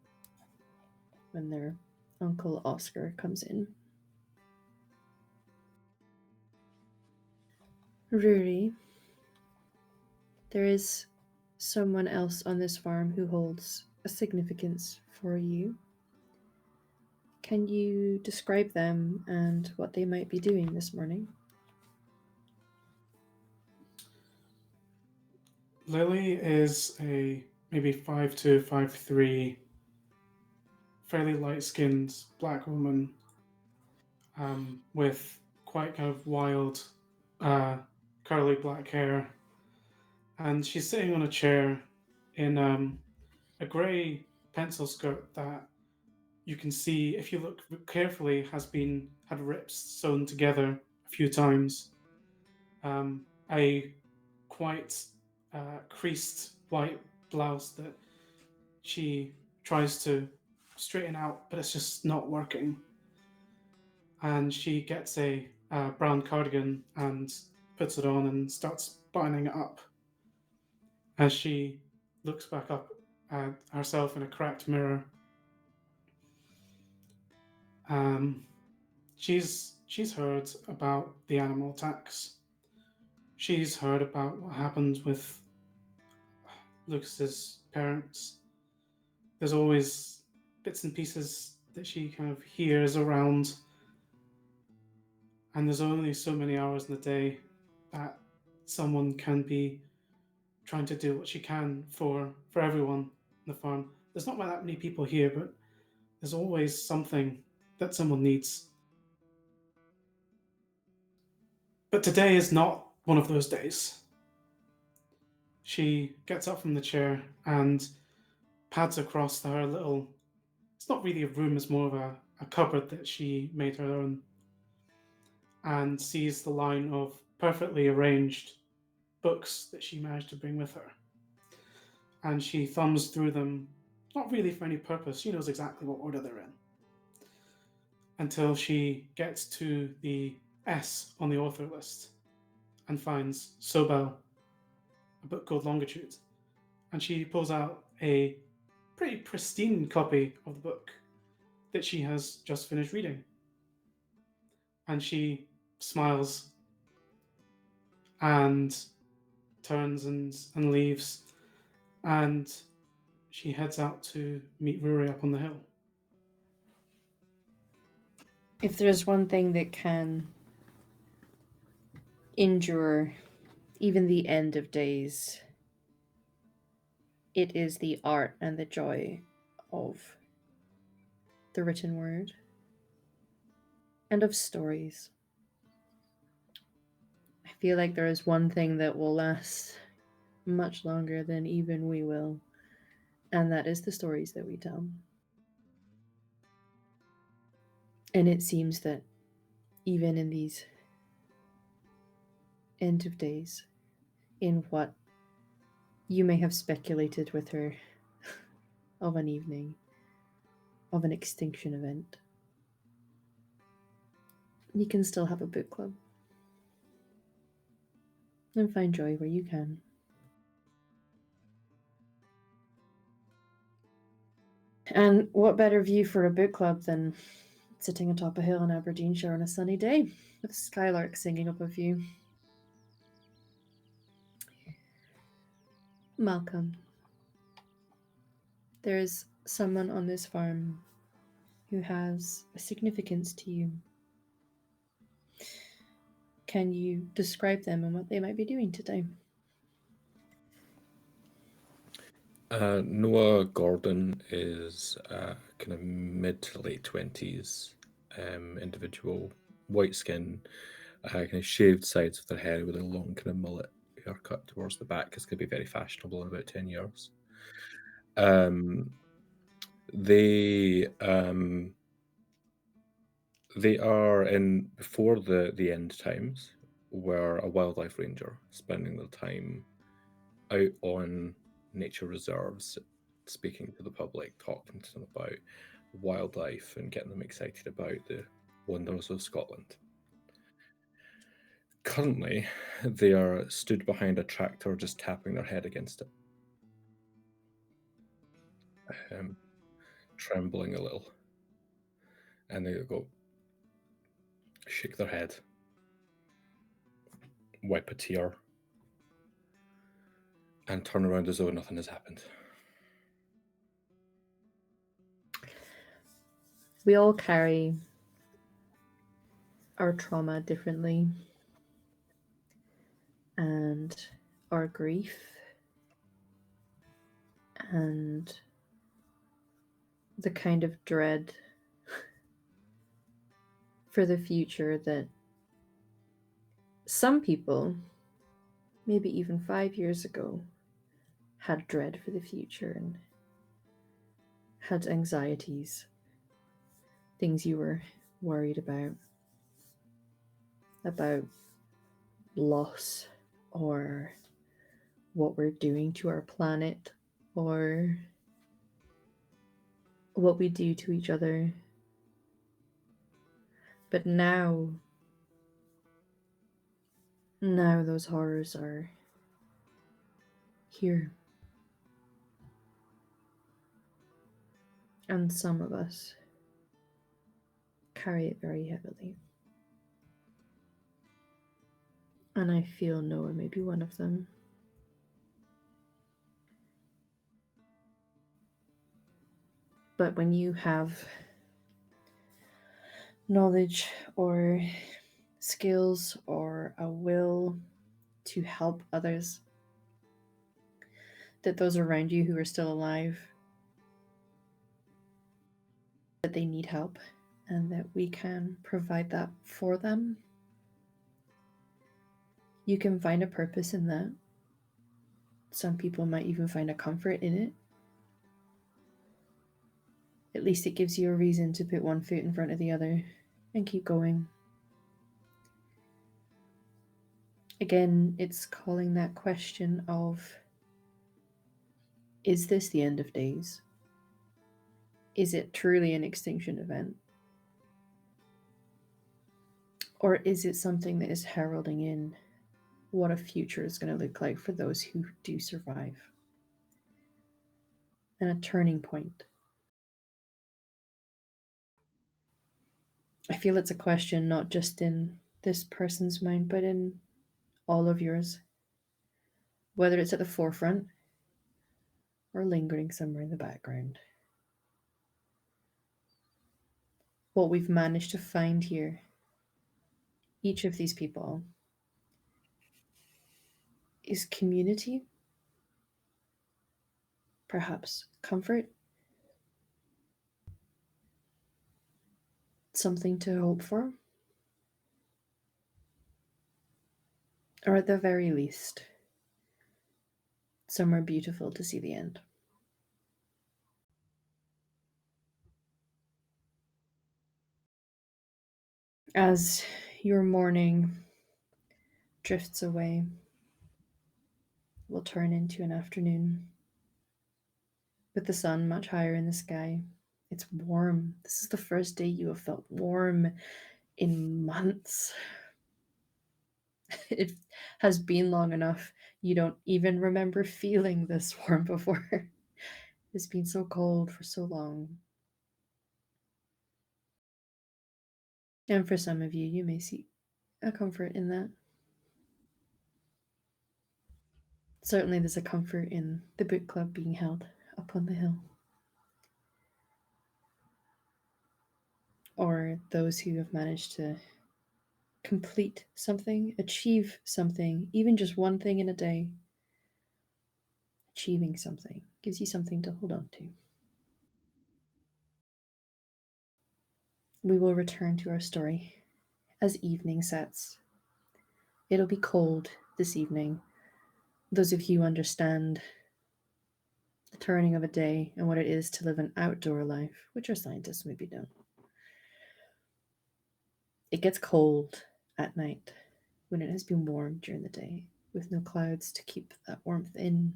when their Uncle Oscar comes in. Rhynie, there is someone else on this farm who holds a significance for you. Can you describe them and what they might be doing this morning? Lily is a maybe 5'2", 5'3", fairly light-skinned black woman with quite kind of wild, curly black hair. And she's sitting on a chair in a grey pencil skirt that you can see, if you look carefully, had rips sewn together a few times. A quite creased white blouse that she tries to straighten out, but it's just not working. And she gets a brown cardigan and puts it on and starts buttoning it up as she looks back up at herself in a cracked mirror. Um, she's heard about the animal attacks. She's heard about what happened with Lucas's parents. There's always bits and pieces that she kind of hears around, and there's only so many hours in the day that someone can be trying to do what she can for everyone on the farm. There's not that many people here, but there's always something that someone needs. But today is not one of those days. She gets up from the chair and pads across her little, it's not really a room, it's more of a cupboard that she made her own, and sees the line of perfectly arranged books that she managed to bring with her. and she thumbs through them, not really for any purpose. She knows exactly what order they're in. Until she gets to the S on the author list and finds Sobel, a book called Longitude. And she pulls out a pretty pristine copy of the book that she has just finished reading. And she smiles and turns and leaves. And she heads out to meet Rory up on the hill. If there's one thing that can endure even the end of days, it is the art and the joy of the written word and of stories. I feel like there is one thing that will last much longer than even we will, and that is the stories that we tell. And it seems that even in these end of days, in what you may have speculated with her of an evening, of an extinction event, you can still have a book club and find joy where you can. And what better view for a book club than sitting atop a hill in Aberdeenshire on a sunny day with a skylark singing up a view? Malcolm, there is someone on this farm who has a significance to you. Can you describe them and what they might be doing today? Noah Gordon is a kind of mid to late 20s individual, white skin, kind of shaved sides of their hair with a long kind of mullet haircut towards the back. It's going to be very fashionable in about 10 years. They are in before the end times, were a wildlife ranger, spending their time out on nature reserves, speaking to the public, talking to them about wildlife and getting them excited about the wonders of Scotland. Currently, they are stood behind a tractor just tapping their head against it, trembling a little. And they go, shake their head, wipe a tear, and turn around as though nothing has happened. We all carry our trauma differently, and our grief, and the kind of dread for the future that some people, maybe even 5 years ago, had dread for the future and had anxieties, things you were worried about loss, or what we're doing to our planet, or what we do to each other. But now those horrors are here. And some of us carry it very heavily. And I feel Noah may be one of them. But when you have knowledge or skills or a will to help others, that those around you who are still alive, that they need help and that we can provide that for them, you can find a purpose in that. Some people might even find a comfort in it. At least it gives you a reason to put one foot in front of the other and keep going. Again, it's calling that question of Is this the end of days? Is it truly an extinction event? Or is it something that is heralding in what a future is going to look like for those who do survive? And a turning point. I feel it's a question not just in this person's mind, but in all of yours. Whether it's at the forefront or lingering somewhere in the background. What we've managed to find here, each of these people, is community, perhaps comfort, something to hope for, or at the very least, somewhere beautiful to see the end. As your morning drifts away, will turn into an afternoon with the sun much higher in the sky. It's warm. This is the first day you have felt warm in months. It has been long enough. You don't even remember feeling this warm before. It's been so cold for so long. And for some of you, you may see a comfort in that. Certainly, there's a comfort in the book club being held up on the hill. Or those who have managed to complete something, achieve something, even just one thing in a day. Achieving something gives you something to hold on to. We will return to our story as evening sets. It'll be cold this evening. Those of you who understand the turning of a day and what it is to live an outdoor life, which our scientists maybe don't. It gets cold at night when it has been warm during the day, with no clouds to keep that warmth in.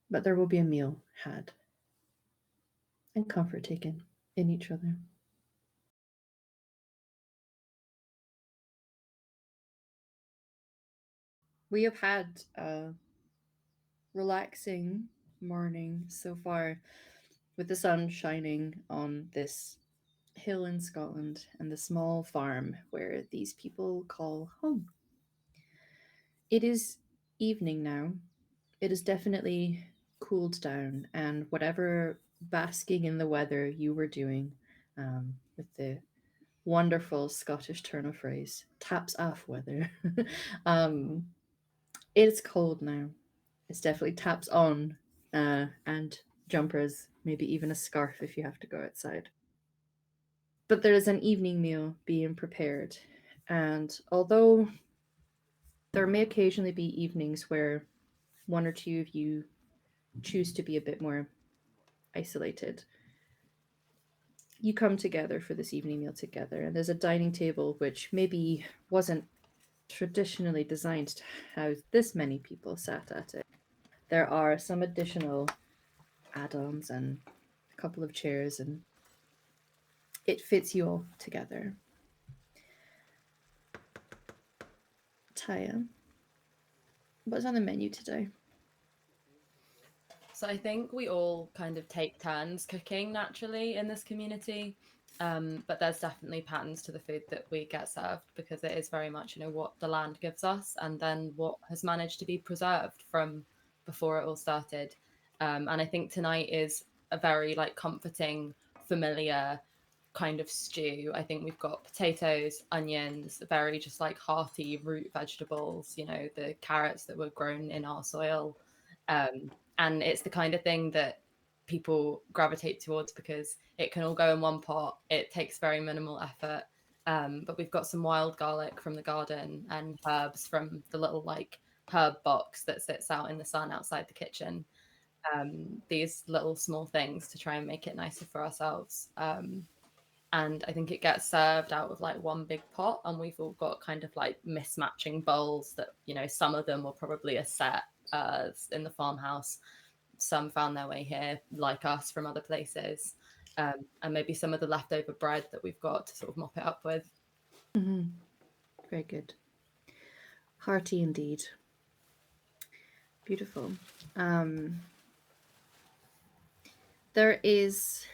But there will be a meal had and comfort taken in each other. We have had a relaxing morning so far, with the sun shining on this hill in Scotland and the small farm where these people call home. It is evening now. It has definitely cooled down, and whatever basking in the weather you were doing, with the wonderful Scottish turn of phrase, taps off weather, it's cold now. It's definitely taps on, and jumpers, maybe even a scarf if you have to go outside. But there is an evening meal being prepared, and although there may occasionally be evenings where one or two of you choose to be a bit more isolated, you come together for this evening meal together, and there's a dining table which maybe wasn't traditionally designed to house this many people sat at it. There are some additional add-ons and a couple of chairs, and it fits you all together. Taya, what's on the menu today? So I think we all kind of take turns cooking naturally in this community. But there's definitely patterns to the food that we get served, because it is very much, what the land gives us and then what has managed to be preserved from before it all started. And I think tonight is a very comforting, familiar kind of stew. I think we've got potatoes, onions, very just hearty root vegetables, the carrots that were grown in our soil. And it's the kind of thing that people gravitate towards because it can all go in one pot. It takes very minimal effort. But we've got some wild garlic from the garden and herbs from the little herb box that sits out in the sun outside the kitchen. These little small things to try and make it nicer for ourselves. And I think it gets served out of one big pot, and we've all got kind of mismatching bowls that, some of them are probably a set, in the farmhouse. Some found their way here, like us, from other places, and maybe some of the leftover bread that we've got to sort of mop it up with. Mm-hmm. Very good. Hearty indeed. Beautiful. There is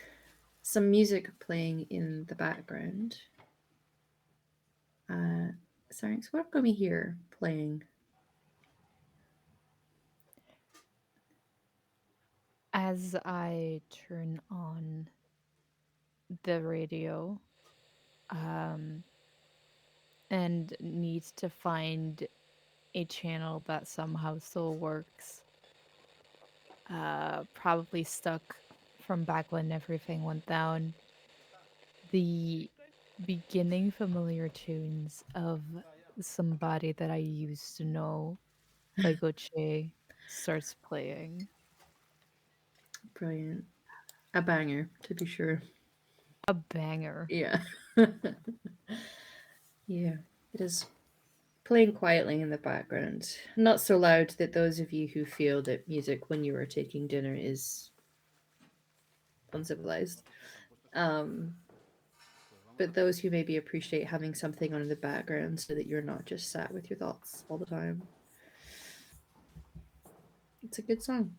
some music playing in the background. Sorry, so what can we hear playing? As I turn on the radio, and need to find a channel that somehow still works. Probably stuck from back when everything went down. The beginning familiar tunes of Somebody That I Used to Know by Gautier starts playing. Brilliant. A banger, to be sure. A banger. Yeah. Yeah, it is playing quietly in the background. Not so loud that those of you who feel that music when you are taking dinner is uncivilized. But those who maybe appreciate having something on in the background so that you're not just sat with your thoughts all the time. It's a good song.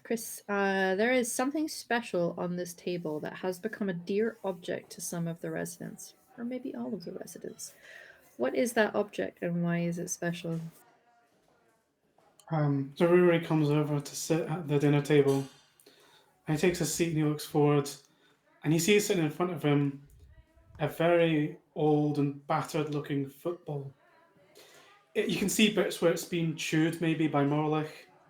Chris, there is something special on this table that has become a dear object to some of the residents, or maybe all of the residents. What is that object and why is it special? So Ruri comes over to sit at the dinner table. And he takes a seat and he looks forward, and he sees sitting in front of him a very old and battered looking football. You can see bits where it's been chewed maybe by Morlich.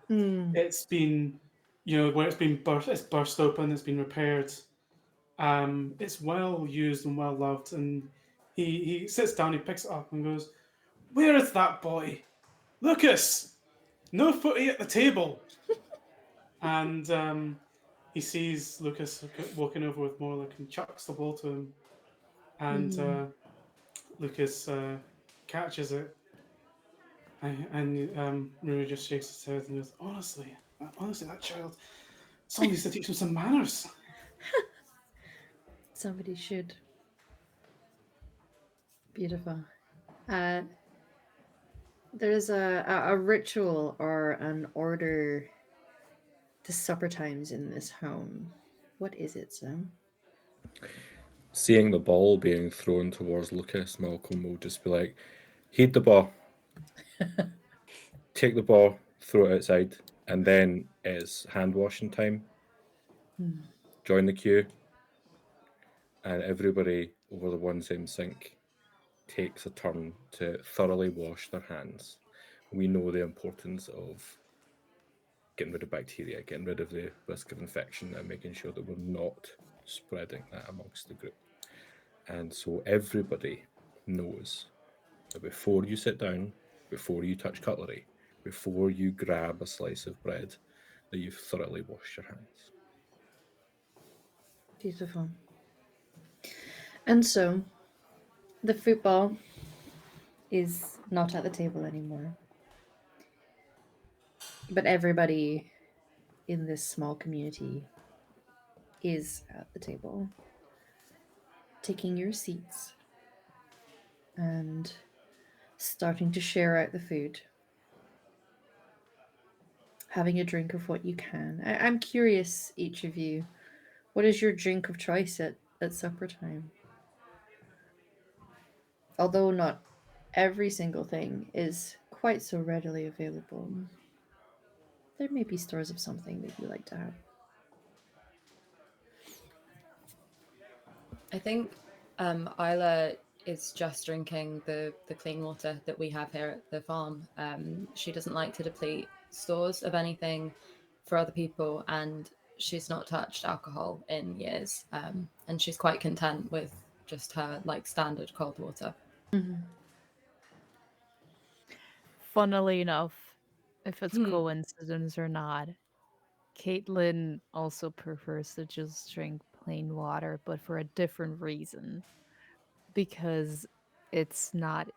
Mm. It's been, where it's burst open, it's been repaired. It's well used and well loved. And he sits down, he picks it up and goes, "Where is that boy? Lucas! No footy at the table." And he sees Lucas walking over with Morlich and chucks the ball to him. And Lucas catches it. And Rui just shakes his head and goes, honestly, that child, someone needs to teach him some manners. Somebody should. Beautiful. There is a ritual or an order to supper times in this home. What is it, Sam? Seeing the ball being thrown towards Lucas, Malcolm will just be like, heed the ball, take the ball, throw it outside, and then it's hand washing time. Join the queue, and everybody over the one same sink takes a turn to thoroughly wash their hands. We know the importance of getting rid of bacteria, getting rid of the risk of infection, and making sure that we're not spreading that amongst the group. And so everybody knows that before you sit down, before you touch cutlery, before you grab a slice of bread, that you've thoroughly washed your hands. Beautiful. And so, the football is not at the table anymore. But everybody in this small community is at the table, taking your seats and starting to share out the food, having a drink of what you can. I'm curious, each of you, what is your drink of choice at supper time? Although not every single thing is quite so readily available, there may be stores of something that you like to have. I think Isla is just drinking the clean water that we have here at the farm. She doesn't like to deplete stores of anything for other people, and she's not touched alcohol in years. And she's quite content with just her like standard cold water. Mm-hmm. Funnily enough, if it's coincidence or not, Caitlin also prefers to just drink plain water, but for a different reason. Because it's not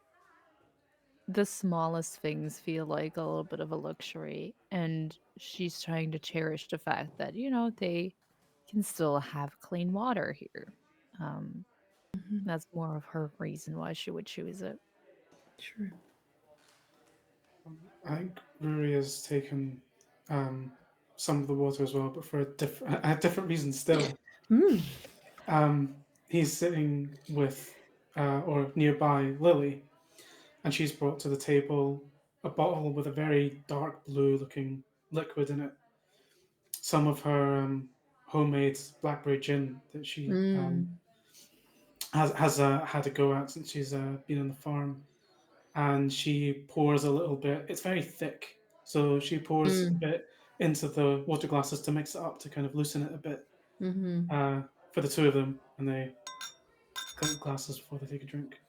the smallest things feel like a little bit of a luxury, and she's trying to cherish the fact that, they can still have clean water here. Um, Mhm. that's more of her reason why she would choose it. Sure. I think Ruri has taken um, some of the water as well, but for a different reason still. Mm. Um, he's sitting with or nearby Lily, and she's brought to the table a bottle with a very dark blue looking liquid in it. Some of her homemade blackberry gin that she Mm. has had a go at since she's been on the farm, and she pours a little bit. It's very thick, so she pours a Mm. bit into the water glasses to mix it up to kind of loosen it a bit Mm-hmm. for the two of them, and they clink glasses before they take a drink.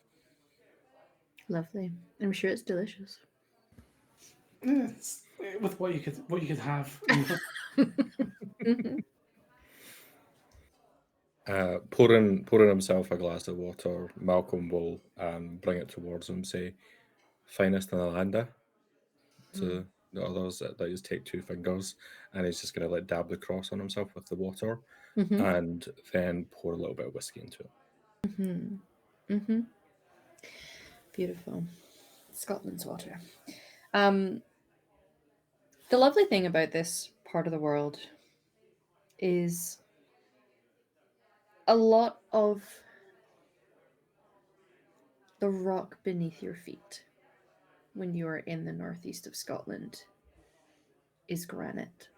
Lovely. I'm sure it's delicious. It's with what you could have, Mhm. Pouring himself a glass of water, Malcolm will bring it towards him, say, "Finest in the land," to the others. That just take two fingers, and he's just gonna like dab the cross on himself with the water, Mhm. and then pour a little bit of whiskey into it. Mhm. Mhm. Beautiful. Scotland's water. Um, the lovely thing about this part of the world is a lot of the rock beneath your feet when you are in the northeast of Scotland is granite.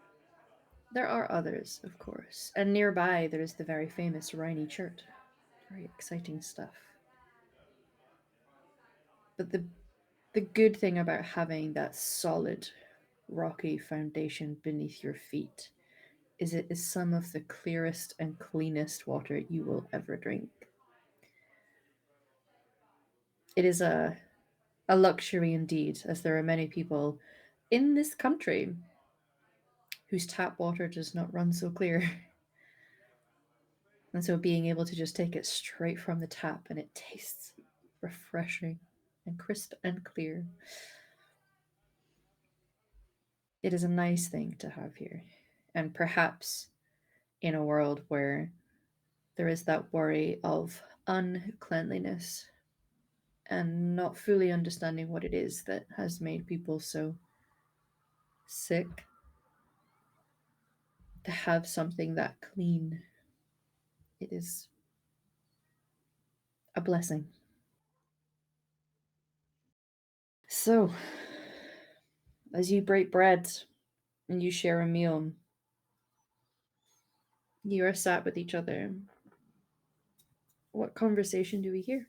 There are others, of course, and nearby there is the very famous Rhynie Church. Very exciting stuff. But the good thing about having that solid rocky foundation beneath your feet is it is some of the clearest and cleanest water you will ever drink. It is a luxury indeed, as there are many people in this country whose tap water does not run so clear. And so being able to just take it straight from the tap and it tastes refreshing and crisp and clear. It is a nice thing to have here. And perhaps in a world where there is that worry of uncleanliness and not fully understanding what it is that has made people so sick, to have something that clean, it is a blessing. So, as you break bread and you share a meal, you are sat with each other. What conversation do we hear?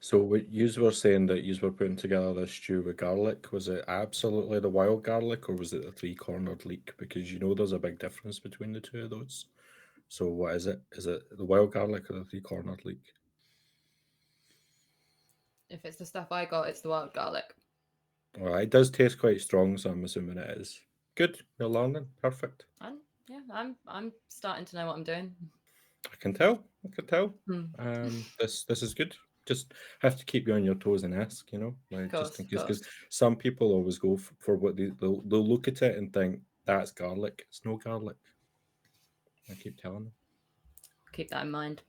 So, what you were saying that you were putting together this stew with garlic, was it absolutely the wild garlic, or was it the three-cornered leek? Because there's a big difference between the two of those. So, what is it? Is it the wild garlic or the three-cornered leek? If it's the stuff I got, it's the wild garlic. Well, it does taste quite strong, so I'm assuming it is. Good, you're learning. Perfect. And yeah, I'm starting to know what I'm doing. I can tell. I can tell. Hmm. This is good. Just have to keep you on your toes and ask, Of like just course, in of case, because course. some people always go for what they'll look at it and think that's garlic. It's no garlic. I keep telling them. Keep that in mind.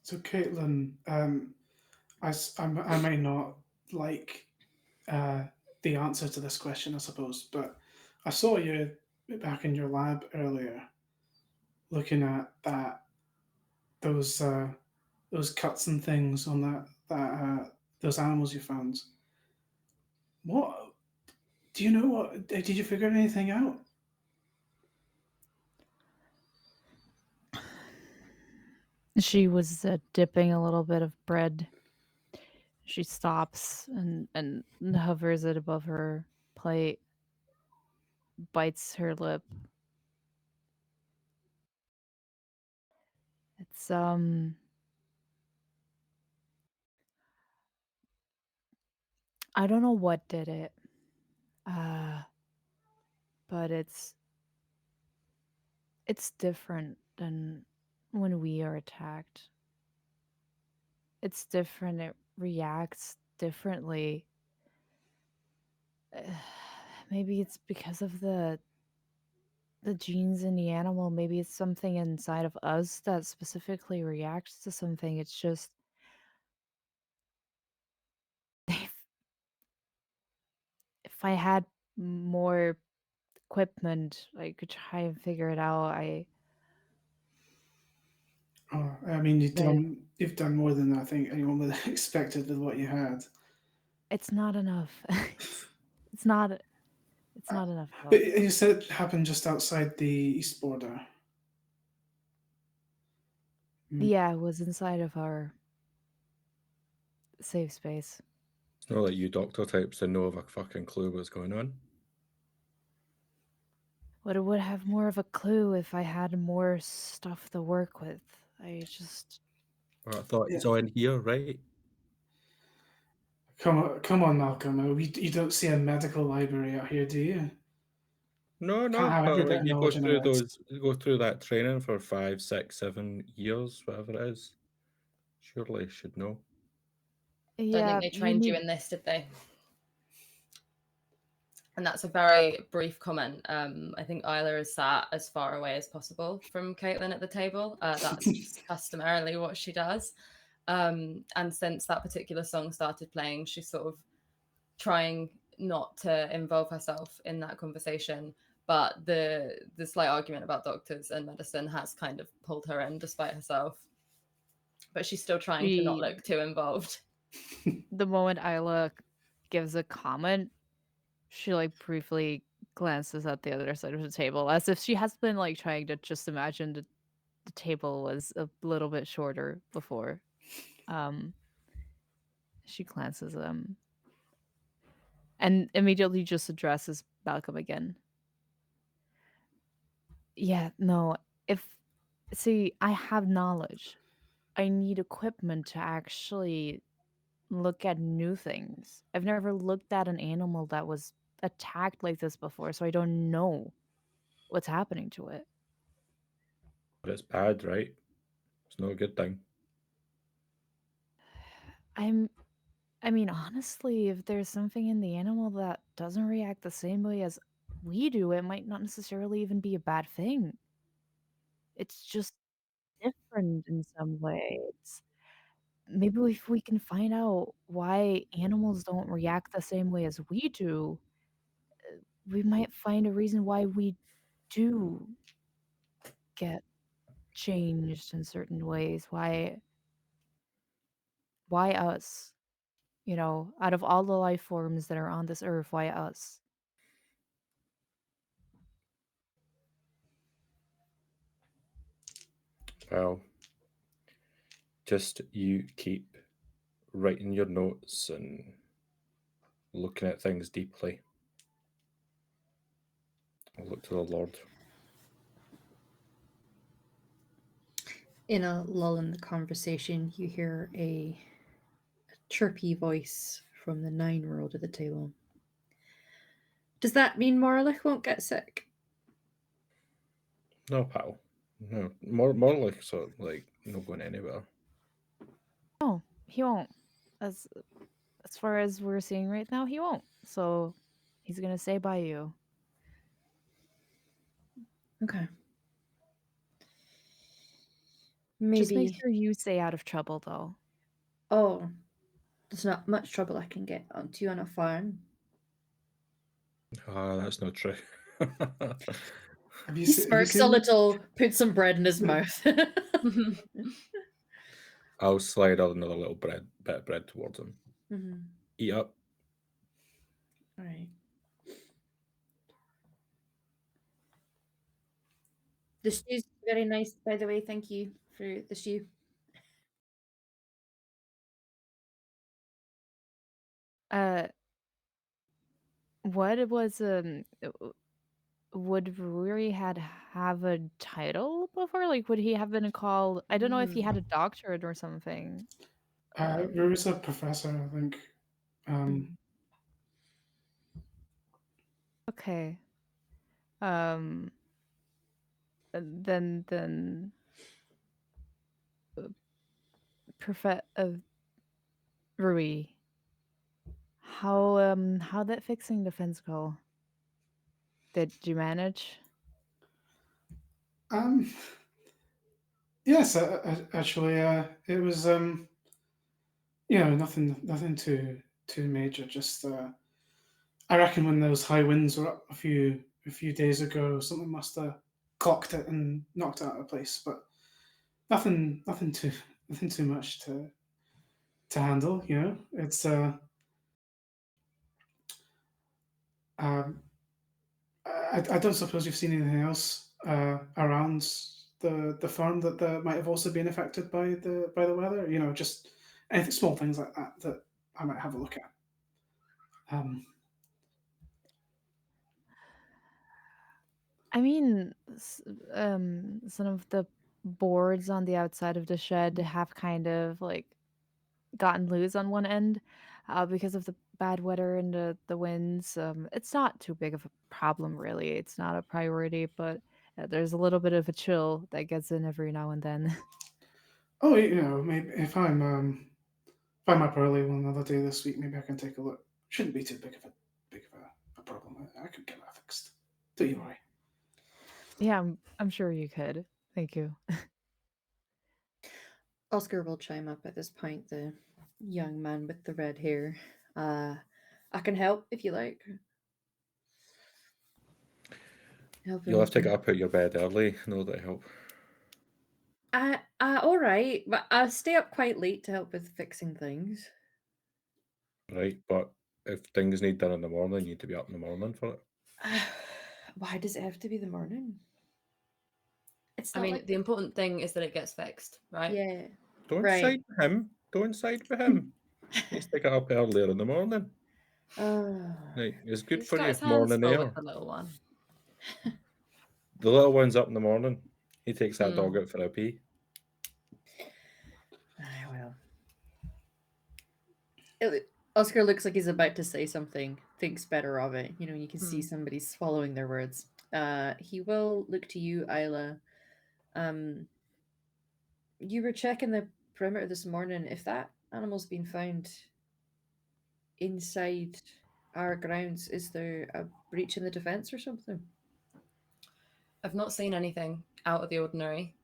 So, Caitlin, I may not like uh, the answer to this question, I suppose, but I saw you back in your lab earlier, looking at those uh, those cuts and things on those animals you found. What do you know? What did you figure anything out? She was dipping a little bit of bread. She stops and hovers it above her plate, bites her lip. It's I don't know what did it. Uh but it's different than when we are attacked. it's different. It reacts differently. Maybe it's because of the genes in the animal. Maybe it's something inside of us that specifically reacts to something. It's just if I had more equipment, I could try and figure it out. Oh, I mean, The- you've done more than I think anyone would have expected with what you had. it's not enough. It's not. It's not enough at But all. you said it happened just outside the east border. Yeah, it was inside of our safe space. It's not like you doctor types to know of a fucking clue what's going on. But it would have more of a clue if I had more stuff to work with. I just. Well, I thought it's Yeah. all in here, right? Come on, Malcolm. You don't see a medical library out here, do you? No, Can't have but every like bit of knowledge in a head. you go through that training for 5, 6, 7 years, whatever it is. Surely you should know. Don't Yeah, think they you trained you need. in this, did they? And that's a very brief comment. I think Isla is sat as far away as possible from Caitlin at the table. That's just customarily what she does. And since that particular song started playing, she's sort of trying not to involve herself in that conversation. But the slight argument about doctors and medicine has kind of pulled her in despite herself. But she's still trying to not She. look too involved. The moment Isla gives a comment, she like briefly glances at the other side of the table as if she has been like trying to just imagine the table was a little bit shorter before. Um, she glances and immediately just addresses Malcolm again. Yeah, no, if see, I have knowledge. I need equipment to actually look at new things. I've never looked at an animal that was attacked like this before, so I don't know what's happening to it. But it's bad, right? It's not a good thing. I mean, honestly, if there's something in the animal that doesn't react the same way as we do, it might not necessarily even be a bad thing. It's just different in some ways. Maybe if we can find out why animals don't react the same way as we do, we might find a reason why we do get changed in certain ways. Why us? You know, out of all the life forms that are on this earth, why us? Well, just you keep writing your notes and looking at things deeply. I'll look to the Lord. In a lull in the conversation, you hear a chirpy voice from the 9-year-old at the table. Does that mean Morlich won't get sick? No, pal. No, more like sort of like not going anywhere. No, he won't. As as far as we're seeing right now, he won't. So he's gonna stay by you. Okay. Just make Maybe. sure you stay out of trouble, though. Oh, there's not much trouble I can get onto you on a farm. Ah, that's not true. Have He you, have you smirks a seen? little, puts some bread in his mouth. I'll slide another little bit of bread towards him. Mm-hmm. Eat up. All right. The stew's very nice, by the way. Thank you for the stew. Uh, what was would Rory have a title before? Like, would he have been called? I don't know if he had a doctorate or something. Rury's a professor, I think. Okay. Um. Then. Prof. Rui, how that fixing the fence go? Did you manage? Um, yes, actually, it was nothing too major. Just I reckon when those high winds were up a few days ago, something must have clocked it and knocked it out of place. But nothing too much to handle. It's um, I don't suppose you've seen anything else around the farm that might have also been affected by the weather. Just anything, small things like that I might have a look at. Um, I mean, some of the boards on the outside of the shed have kind of like gotten loose on one end because of the bad weather and the winds. It's not too big of a problem, really. It's not a priority, but there's a little bit of a chill that gets in every now and then. oh, maybe if I'm up early one other day this week, maybe I can take a look. Shouldn't be too big of a problem. I could get that fixed. Don't you worry. Yeah, I'm sure you could. Thank you. Oscar will chime up at this point, the young man with the red hair. I can help if you like. Help You'll have to him. get up out your bed early in order to help. All right, but I stay up quite late to help with fixing things. Right, but if things need done in the morning, you need to be up in the morning for it. Why does it have to be the morning? It's I not mean, like the important thing is that it gets fixed, right? yeah, Don't right. side with him. Don't side with him. He needs to get up earlier in the morning. Right, it's good He's for got you, his hands morning full air. with the little one. The little one's up in the morning. He takes that Hmm. dog out for a pee. Well, Oscar looks like he's about to say something. Thinks better of it. You can see somebody swallowing their words. He will look to you, Isla. You were checking the perimeter this morning. If that animal's been found inside our grounds, is there a breach in the defense or something? I've not seen anything out of the ordinary,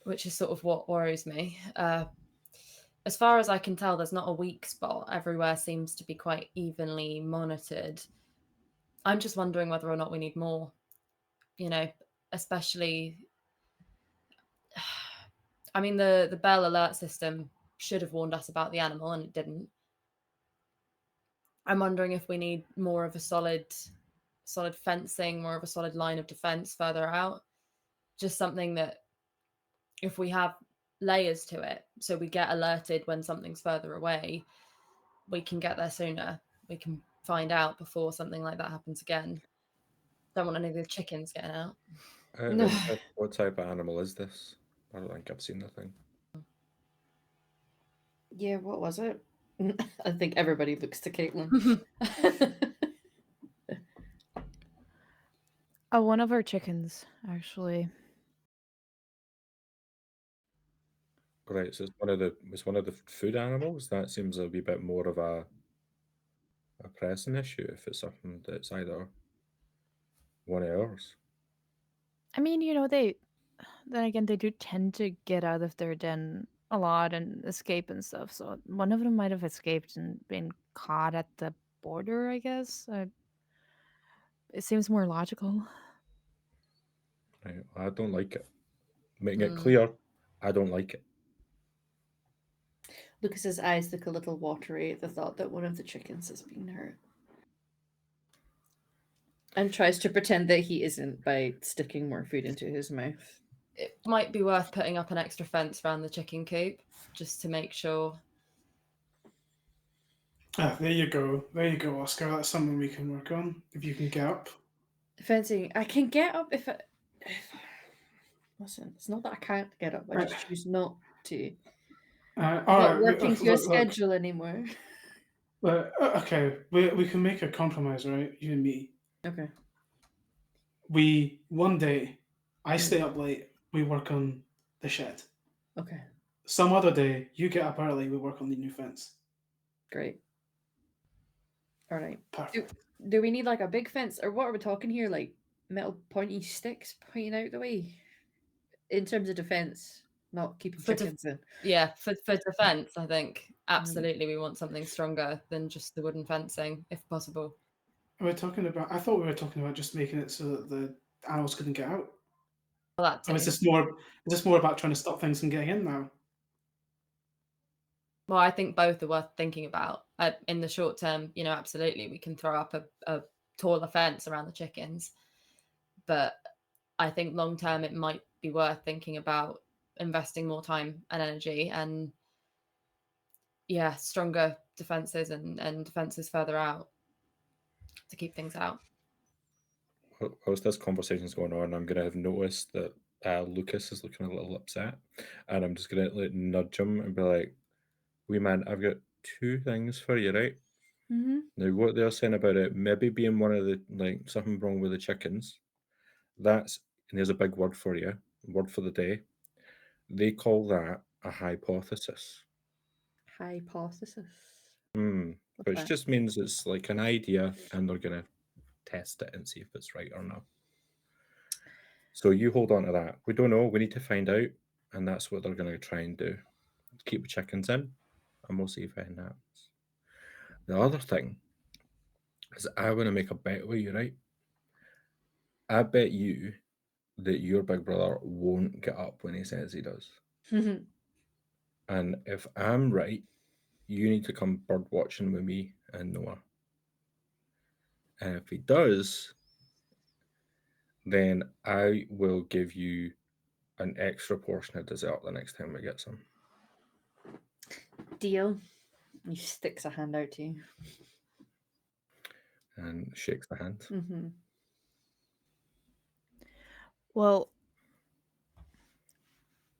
which is sort of what worries me. As far as I can tell, there's not a weak spot. Everywhere seems to be quite evenly monitored. I'm just wondering whether or not we need more, especially. I mean, the bell alert system should have warned us about the animal, and it didn't. I'm wondering if we need more of a solid fencing, more of a solid line of defense further out. Just something that, if we have layers to it, so we get alerted when something's further away, we can get there sooner. We can find out before something like that happens again. Don't want any of the chickens getting out. No. What type of animal is this? I don't think I've seen the thing. Yeah, what was it? I think everybody looks to Caitlin. Oh, one of our chickens, actually. Right, so it's one of the food animals. That seems a wee bit more of a pressing issue if it's something that's either one of ours. I mean, then again, they do tend to get out of their den a lot and escape and stuff. So one of them might have escaped and been caught at the border, I guess. It seems more logical. Right, I don't like it. Making it clear, I don't like it. Lucas's eyes look a little watery at the thought that one of the chickens has been hurt. And tries to pretend that he isn't by sticking more food into his mouth. It might be worth putting up an extra fence around the chicken coop just to make sure. There you go. There you go, Oscar. That's something we can work on if you can get up. Fencing. I can get up if listen, it's not that I can't get up. I just choose not to. All I'm not right, working to a look. schedule anymore. Okay, we can make a compromise, right? You and me. Okay. One day, I stay up late. We work on the shed. Okay. Some other day, you get up early. We work on the new fence. Great. All right. Perfect. Do we need like a big fence, or what are we talking here? Like metal pointy sticks pointing out the way in terms of defense, not keeping For chickens in. Yeah, for defense, I think absolutely we want something stronger than just the wooden fencing, if possible. We're talking about. I thought we were talking about just making it so that the animals couldn't get out. Well, that Or is too. this more about trying to stop things from getting in now? Well, I think both are worth thinking about. In the short term, absolutely, we can throw up a taller fence around the chickens. But I think long term, it might be worth thinking about investing more time and energy and, stronger defenses and defenses further out to keep things out. Whilst this conversation's going on, I'm going to have noticed that Lucas is looking a little upset, and I'm just going to nudge him and be like, "Wee man, I've got 2 things for you, right? Mm-hmm. Now, what they're saying about it maybe being one of the something wrong with the chickens. That's and there's a big word for you, word for the day. They call that a hypothesis. Hypothesis. What's Which that? just means it's like an idea, and they're going to test it and see if it's right or not. So you hold on to that. We don't know. We need to find out, and that's what they're going to try and do. Keep the chickens in, and we'll see if anything happens. The other thing is I want to make a bet with you, right? I bet you that your big brother won't get up when he says he does. And if I'm right, you need to come bird watching with me and Noah. And if he does, then I will give you an extra portion of dessert the next time we get some. Deal. He sticks a hand out to you. And shakes the hand. Mm-hmm. Well,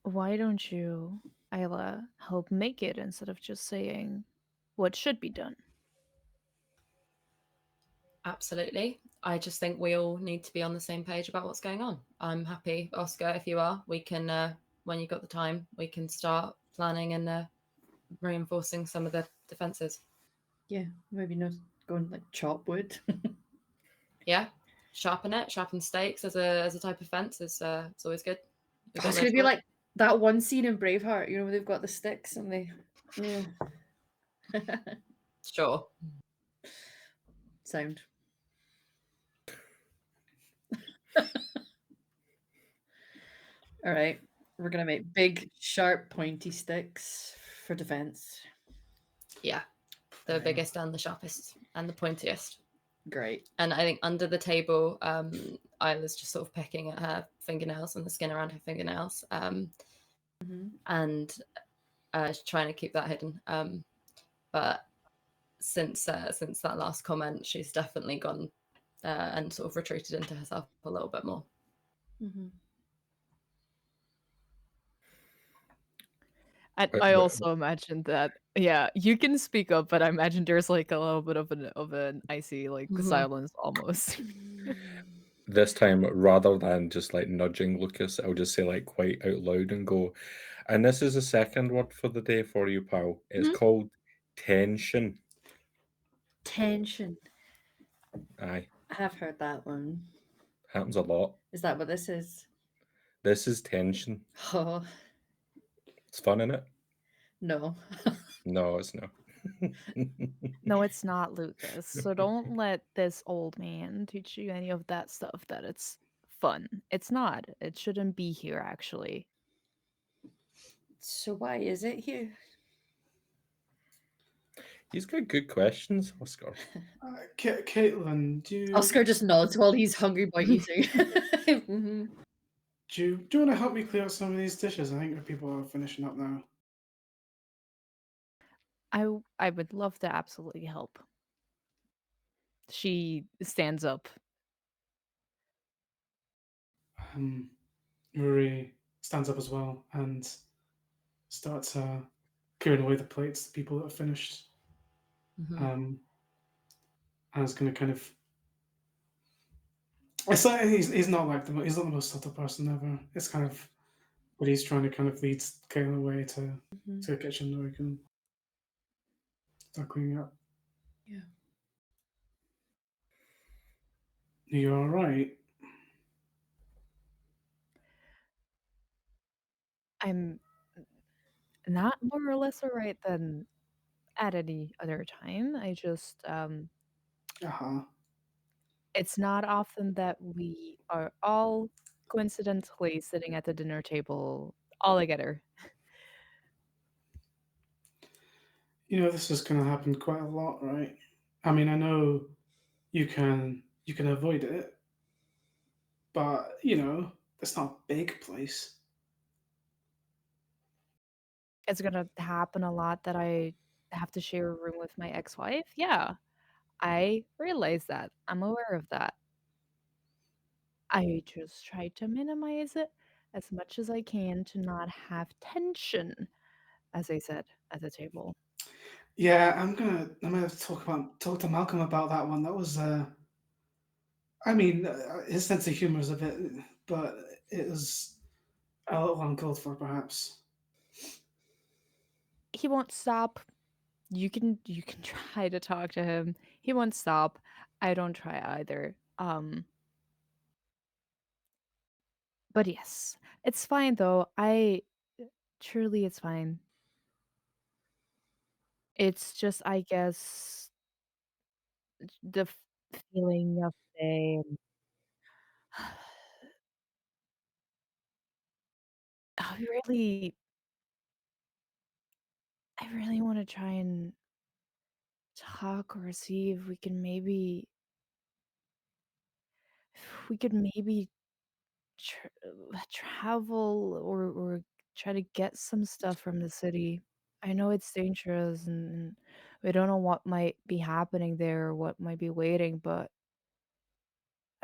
why don't you, Isla, help make it instead of just saying what should be done? Absolutely. I just think we all need to be on the same page about what's going on. I'm happy, Oscar, if you are. We can, when you've got the time, we can start planning and reinforcing some of the defenses. Yeah, maybe not going like chop wood. Yeah, sharpen stakes as a type of fence is it's always good. It's gonna be like that one scene in Braveheart, where they've got the sticks and they, yeah. Sure. Sound. All right, we're gonna make big, sharp, pointy sticks for defense. Yeah, the biggest and the sharpest and the pointiest. Great. And I think under the table, Isla's just sort of pecking at her fingernails and the skin around her fingernails, and trying to keep that hidden. But since that last comment, she's definitely gone and sort of retreated into herself a little bit more. Mm-hmm. I also imagine that, yeah, you can speak up, but I imagine there's like a little bit of an icy silence almost. This time, rather than just nudging Lucas, I'll just say quite out loud and go, and this is the second word for the day for you, pal. It's called tension. Tension. Aye. I have heard that one. Happens a lot. Is that what this is? This is tension. Oh. It's fun, isn't it? No. No, it's not. No, it's not, Lucas. So don't let this old man teach you any of that stuff that it's fun. It's not. It shouldn't be here, actually. So why is it here? He's got good questions, Oscar. Caitlin, do you... Oscar just nods while he's hungry boy eating. Do you want to help me clear out some of these dishes? I think people are finishing up now. I would love to absolutely help. She stands up. Marie stands up as well and starts clearing away the plates, the people that have finished. And is going to kind of... It's like he's not he's not the most subtle person ever. It's kind of... But he's trying to kind of lead Caitlin away to the kitchen where he can Start cleaning up. Yeah. You all right? I'm not more or less alright than at any other time. I just, Uh-huh. it's not often that we are all coincidentally sitting at the dinner table all together. You know this is gonna happen quite a lot, right? I mean, I know you can avoid it, but it's not a big place. It's gonna happen a lot that I have to share a room with my ex-wife. Yeah, I realize that. I'm aware of that. I just try to minimize it as much as I can to not have tension, as I said, at the table. Yeah, I'm gonna talk to Malcolm about that one. That was I mean, his sense of humor is a bit, but it was a little uncalled for, perhaps. He won't stop. You can try to talk to him. He won't stop. I don't try either. But yes, it's fine though. I truly it's fine. It's just I guess the feeling of saying I really want to try and talk or see if we could maybe tr travel or try to get some stuff from the city. I know it's dangerous and we don't know what might be happening there or what might be waiting, but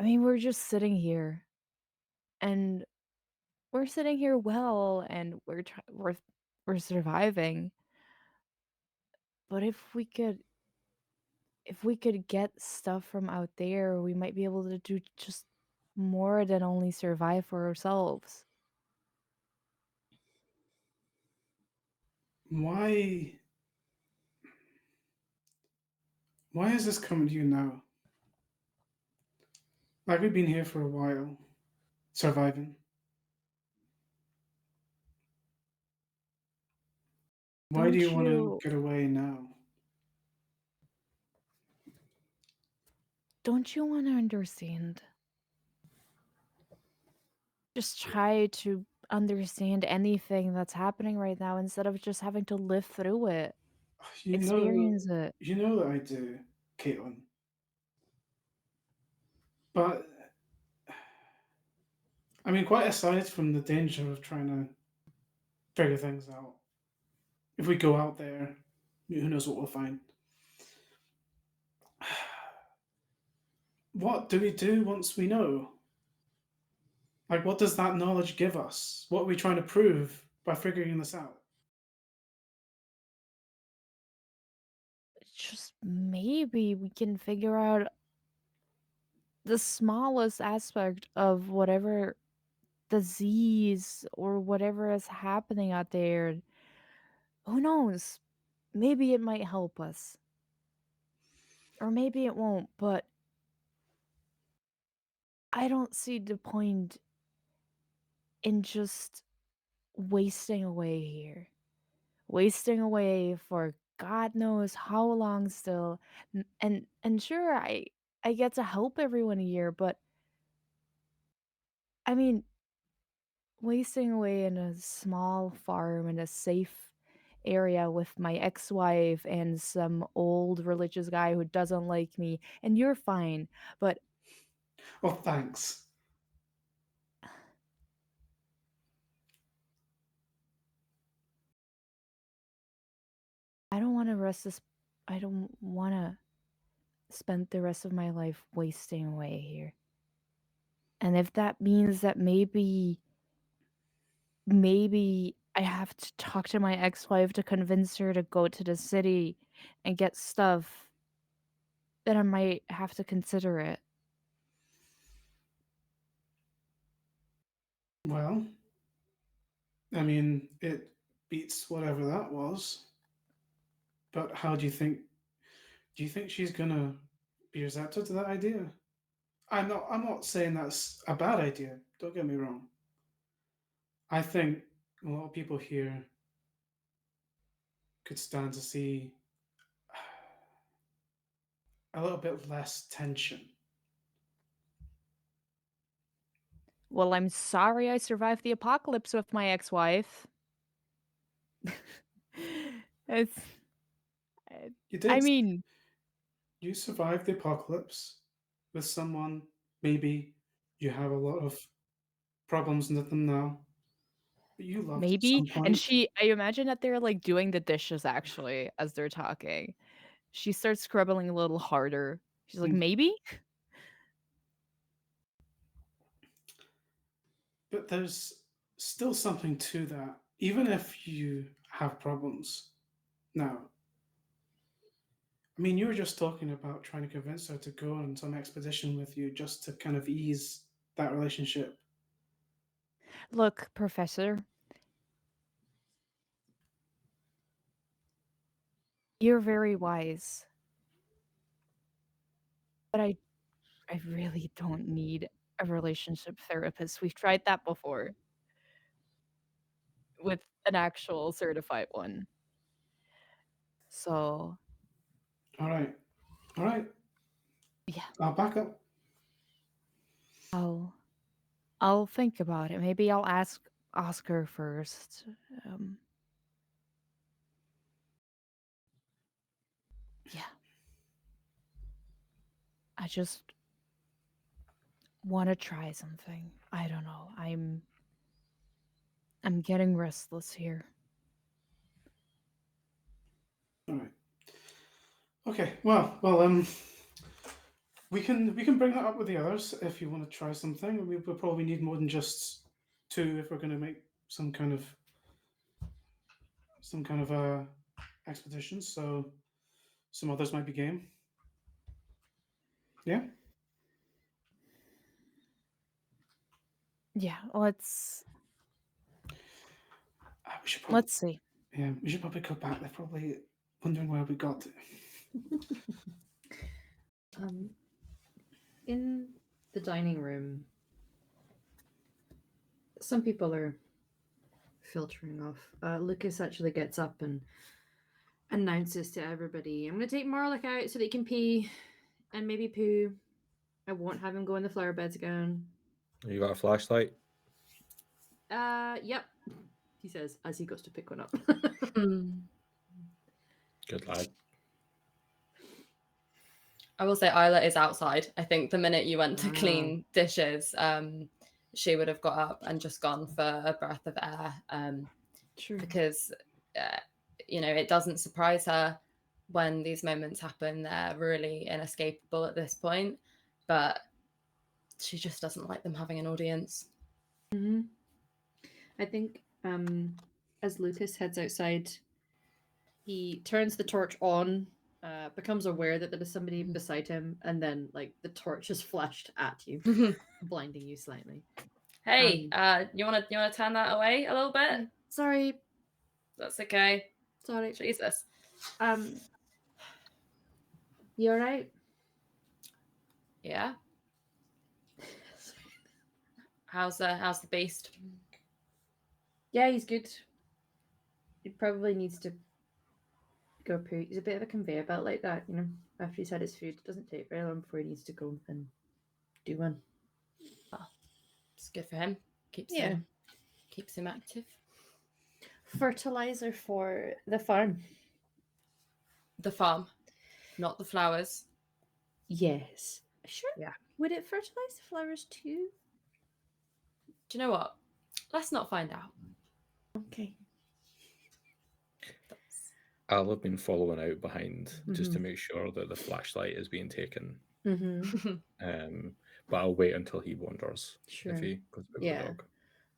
I mean, we're just sitting here and we're sitting here well and we're surviving. But if we could get stuff from out there, we might be able to do just more than only survive for ourselves. Why why is this coming to you now? Like we've been here for a while, surviving. Why do you Don't want to you get away now? don't you want to understand? Just try to understand anything that's happening right now instead of just having to live through it. You know, Experience it. you know that I do, Caitlin. But I mean, quite aside from the danger of trying to figure things out, if we go out there, who knows what we'll find. What do we do once we know? Like, what does that knowledge give us? What are we trying to prove by figuring this out? Just maybe we can figure out the smallest aspect of whatever disease or whatever is happening out there. Who knows? Maybe it might help us. Or maybe it won't, but I don't see the point in just wasting away here. Wasting away for God knows how long still. And sure I get to help everyone here, but I mean wasting away in a small farm in a safe area with my ex-wife and some old religious guy who doesn't like me and you're fine, but Oh, thanks. I don't want to rest this I don't want to spend the rest of my life wasting away here. And if that means that maybe I have to talk to my ex-wife to convince her to go to the city and get stuff, then I might have to consider it. Well, I mean, it beats whatever that was. But how do you think? Do you think she's gonna be receptive to that idea? I'm not saying that's a bad idea. Don't get me wrong. I think a lot of people here could stand to see a little bit less tension. Well, I'm sorry I survived the apocalypse with my ex-wife. It's You I did. mean, You survived the apocalypse with someone. Maybe you have a lot of problems with them now, but you loved at maybe. some And point. I imagine that they're like doing the dishes actually as they're talking. She starts scribbling a little harder. She's like, Mm. maybe? But there's still something to that. Even if you have problems now, I mean, you were just talking about trying to convince her to go on some expedition with you just to kind of ease that relationship. Look, Professor, you're very wise. But I really don't need a relationship therapist. We've tried that before with an actual certified one. So, All right, all right. yeah, I'll back up. I'll I'll think about it. Maybe I'll ask Oscar first. Um, yeah, I just want to try something. I don't know. I'm getting restless here. All right. Okay. Well. We can bring that up with the others if you want to try something. We will probably need more than just two if we're going to make some kind of expedition. So some others might be game. Yeah. Yeah, We should probably let's see. yeah we should probably go back. They're probably wondering where we got to. In the dining room, some people are filtering off. Lucas actually gets up and announces to everybody, "I'm going to take Marlick out so that he can pee and maybe poo. I won't have him go in the flower beds again." You got a flashlight? Yep, he says as he goes to pick one up. Good lad. I will say Isla is outside. I think the minute you went to clean dishes, she would have got up and just gone for a breath of air. True. Because, it doesn't surprise her when these moments happen. They're really inescapable at this point. But she just doesn't like them having an audience. Mm-hmm. I think as Lucas heads outside, he turns the torch on, becomes aware that there is somebody beside him, and then like the torch is flashed at you, blinding you slightly. Hey, you wanna turn that away a little bit? Sorry. That's okay. Sorry. Jesus. You alright? Yeah. How's the beast? Yeah, he's good. He probably needs to go poo. He's a bit of a conveyor belt like that, after he's had his food. It doesn't take very long before he needs to go and do one. Oh, it's good for him. Keeps him active. Fertilizer for the farm. The farm, not the flowers. Yes. Sure. Yeah. Would it fertilize the flowers too? Do you know what? Let's not find out. Okay. I'll have been following out behind just to make sure that the flashlight is being taken. But I'll wait until he wanders. Sure. If he goes with the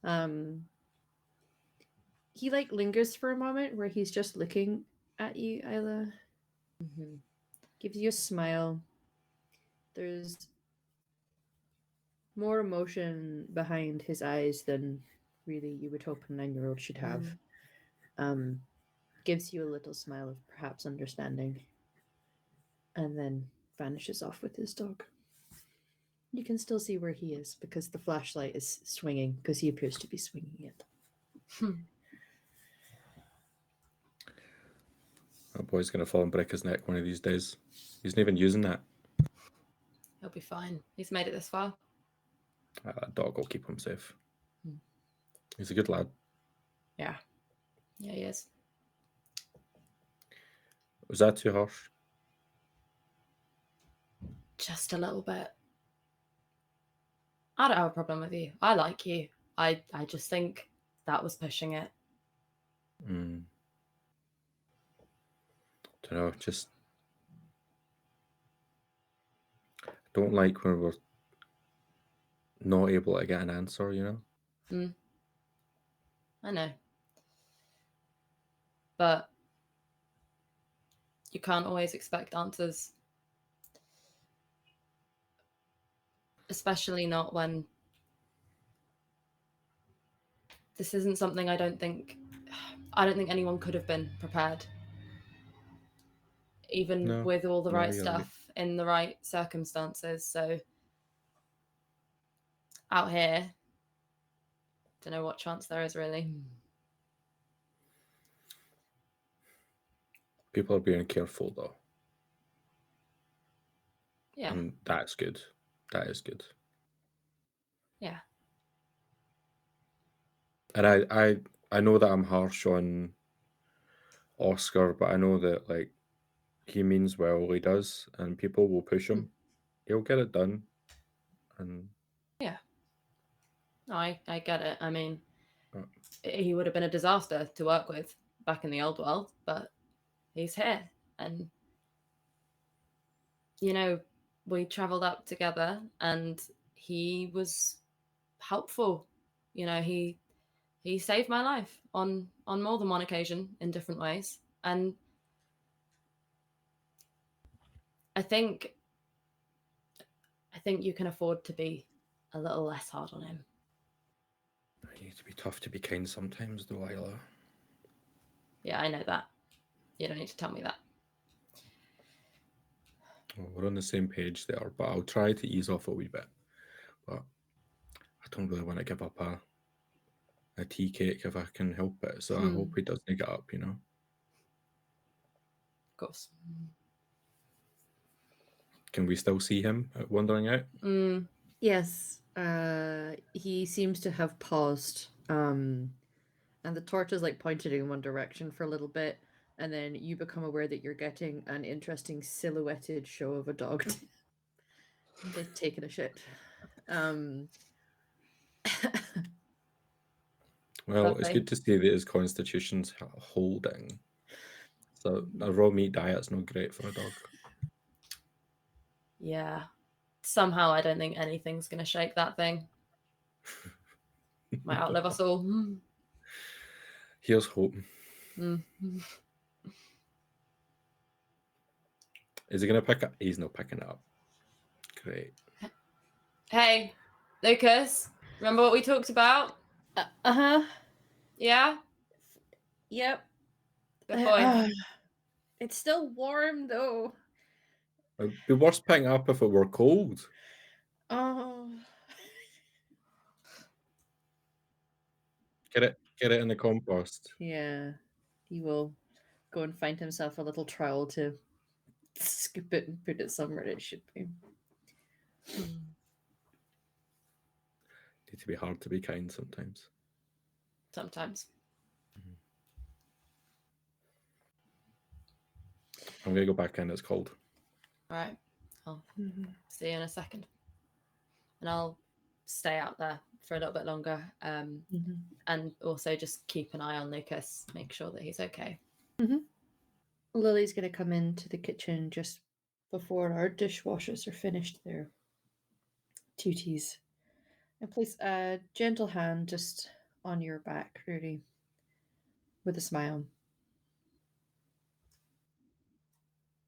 dog. He lingers for a moment where he's just looking at you, Isla. Gives you a smile. There's more emotion behind his eyes than really you would hope a 9-year-old should have. gives you a little smile of perhaps understanding, and then vanishes off with his dog. You can still see where he is because the flashlight is swinging, because he appears to be swinging it. That boy's going to fall and break his neck one of these days. He's not even using that. He'll be fine. He's made it this far. That dog will keep him safe. Hmm. He's a good lad. Yeah. Yeah, he is. Was that too harsh? Just a little bit. I don't have a problem with you. I like you. I just think that was pushing it. Don't know, just don't like when we're not able to get an answer, you know? I know. But you can't always expect answers. Especially not when this isn't something I don't think anyone could have been prepared. Even with all the right stuff in the right circumstances. So out here, don't know what chance there is really. People are being careful though. Yeah. And that's good. That is good. Yeah. And I know that I'm harsh on Oscar, but I know that like he means well, he does, and people will push him. He'll get it done. And yeah. No, I get it. I mean, he would have been a disaster to work with back in the old world, but he's here. And, you know, we traveled up together and he was helpful. You know, he saved my life on more than one occasion in different ways. And I think you can afford to be a little less hard on him. I need to be tough to be kind sometimes, though, Isla. Yeah, I know that. You don't need to tell me that. Well, we're on the same page there, but I'll try to ease off a wee bit. But I don't really want to give up a tea cake if I can help it. So I hope he doesn't get up, you know. Of course. Can we still see him wandering out? Yes. He seems to have paused. And the torch is like pointed in one direction for a little bit, and then you become aware that you're getting an interesting silhouetted show of a dog taking a shit. Well, Lovely. it's good to see that his constitution's holding. So a raw meat diet's not great for a dog. Yeah. Somehow I don't think anything's going to shake that thing. Might outlive us all. Here's hope. Is he going to pick up? He's not picking it up. Great. Hey, Lucas, remember what we talked about? Yeah? Yep. Good boy. It's still warm though. It'd be worse picking up if it were cold. Oh. Get it in the compost. Yeah. He will go and find himself a little trowel to scoop it and put it somewhere it should be. Need to be hard to be kind sometimes. Sometimes. I'm going to go back in. It's cold. All right. I'll see you in a second. And I'll stay out there for a little bit longer. And also just keep an eye on Lucas, make sure that he's okay. Lily's going to come into the kitchen just before our dishwashers are finished their duties and place a gentle hand just on your back, really, with a smile.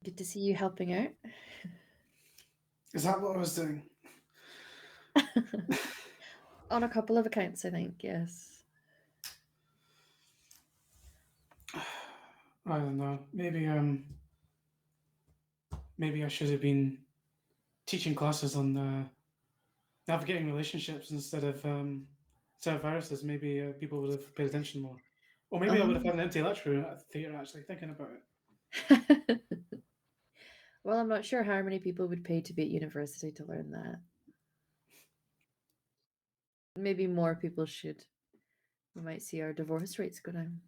Good to see you helping out. Is that what I was doing? On a couple of accounts, I think, yes. I don't know. Maybe I should have been teaching classes on navigating relationships instead of viruses. Maybe people would have paid attention more. Or maybe I would have had an empty lecture room at the theatre actually thinking about it. Well, I'm not sure how many people would pay to be at university to learn that. Maybe more people should. We might see our divorce rates go down.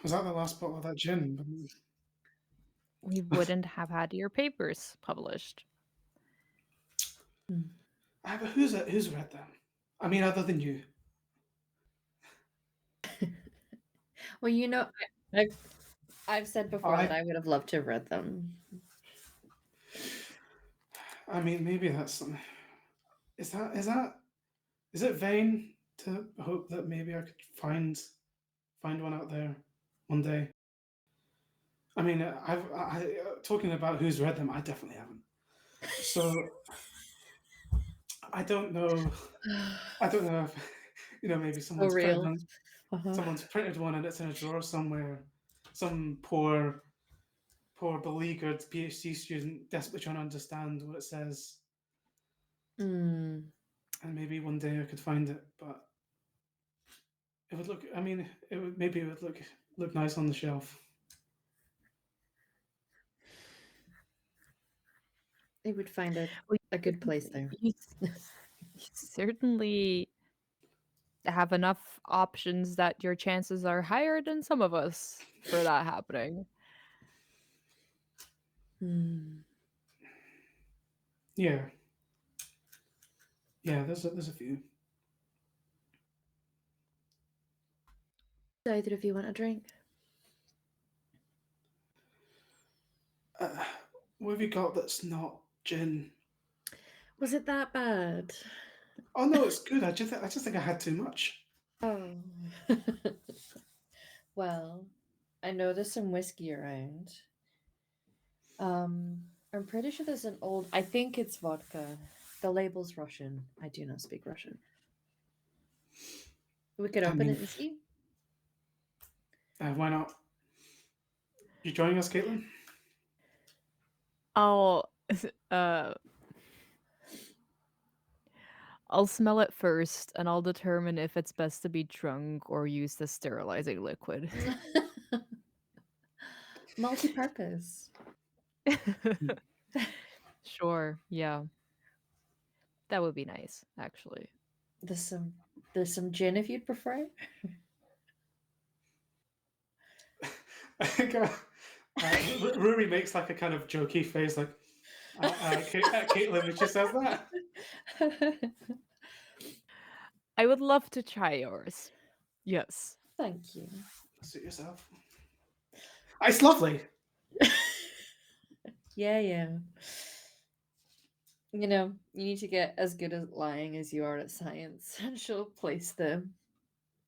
Was that the last bottle of that gin? We wouldn't have had your papers published. But who's read them? I mean, other than you. Well, I've said before that I would have loved to have read them. I mean, maybe that's something. Is it vain to hope that maybe I could find one out there one day? I mean, talking about who's read them, I definitely haven't. So I don't know. I don't know if maybe someone's real. someone's printed one and it's in a drawer somewhere. Some poor beleaguered PhD student desperately trying to understand what it says. Mm. And maybe one day I could find it, but it would look. I mean, it would look nice on the shelf. They would find a good place there. You certainly have enough options that your chances are higher than some of us for that happening. Yeah. Yeah, there's a few. Do either of you want a drink? What have you got that's not gin? Was it that bad? Oh no, it's good. I just think I had too much. Oh. Well, I know there's some whiskey around. I'm pretty sure there's an old. I think it's vodka. The label's Russian. I do not speak Russian. We could open it and see. Why not? You joining us, Caitlin? I'll smell it first, and I'll determine if it's best to be drunk or use the sterilizing liquid. Multi-purpose. Sure, yeah. That would be nice, actually. There's some gin if you'd prefer. I think Ruri makes like a kind of jokey face, like Caitlin, when she says that. I would love to try yours. Yes. Thank you. Suit yourself. It's lovely. Yeah. You need to get as good at lying as you are at science, and she'll place the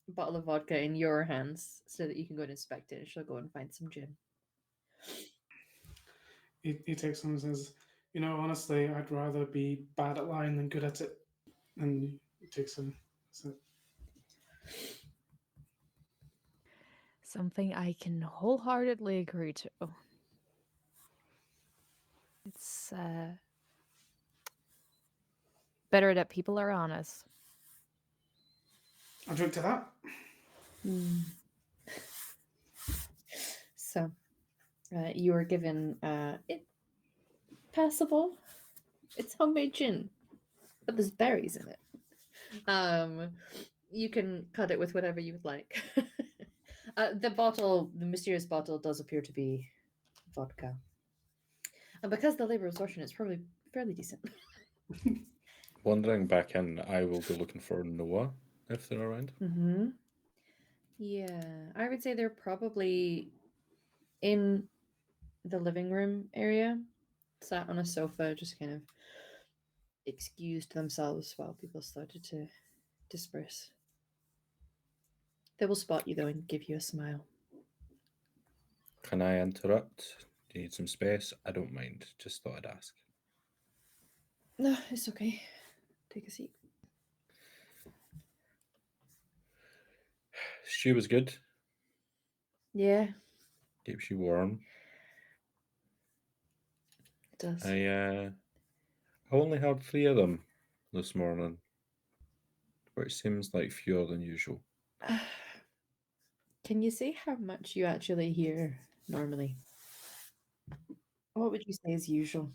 bottle of vodka in your hands so that you can go and inspect it, and she'll go and find some gin. He takes some and says, honestly, I'd rather be bad at lying than good at it. And he takes some. So. Something I can wholeheartedly agree to. It's better that people are honest. I'll drink to that. So, you are given it passable. It's homemade gin, but there's berries in it. You can cut it with whatever you would like. The mysterious bottle, does appear to be vodka, and because the label is Russian, it's probably fairly decent. Wandering back in, I will go looking for Noah if they're around. Yeah, I would say they're probably in the living room area, sat on a sofa, just kind of excused themselves while people started to disperse. They will spot you though and give you a smile. Can I interrupt? Do you need some space? I don't mind. Just thought I'd ask. No, it's okay. Take a seat. Stew was good. Yeah, Keeps you warm. it does. I only had 3 of them this morning, which seems like fewer than usual. Can you say how much you actually hear normally? What would you say is usual?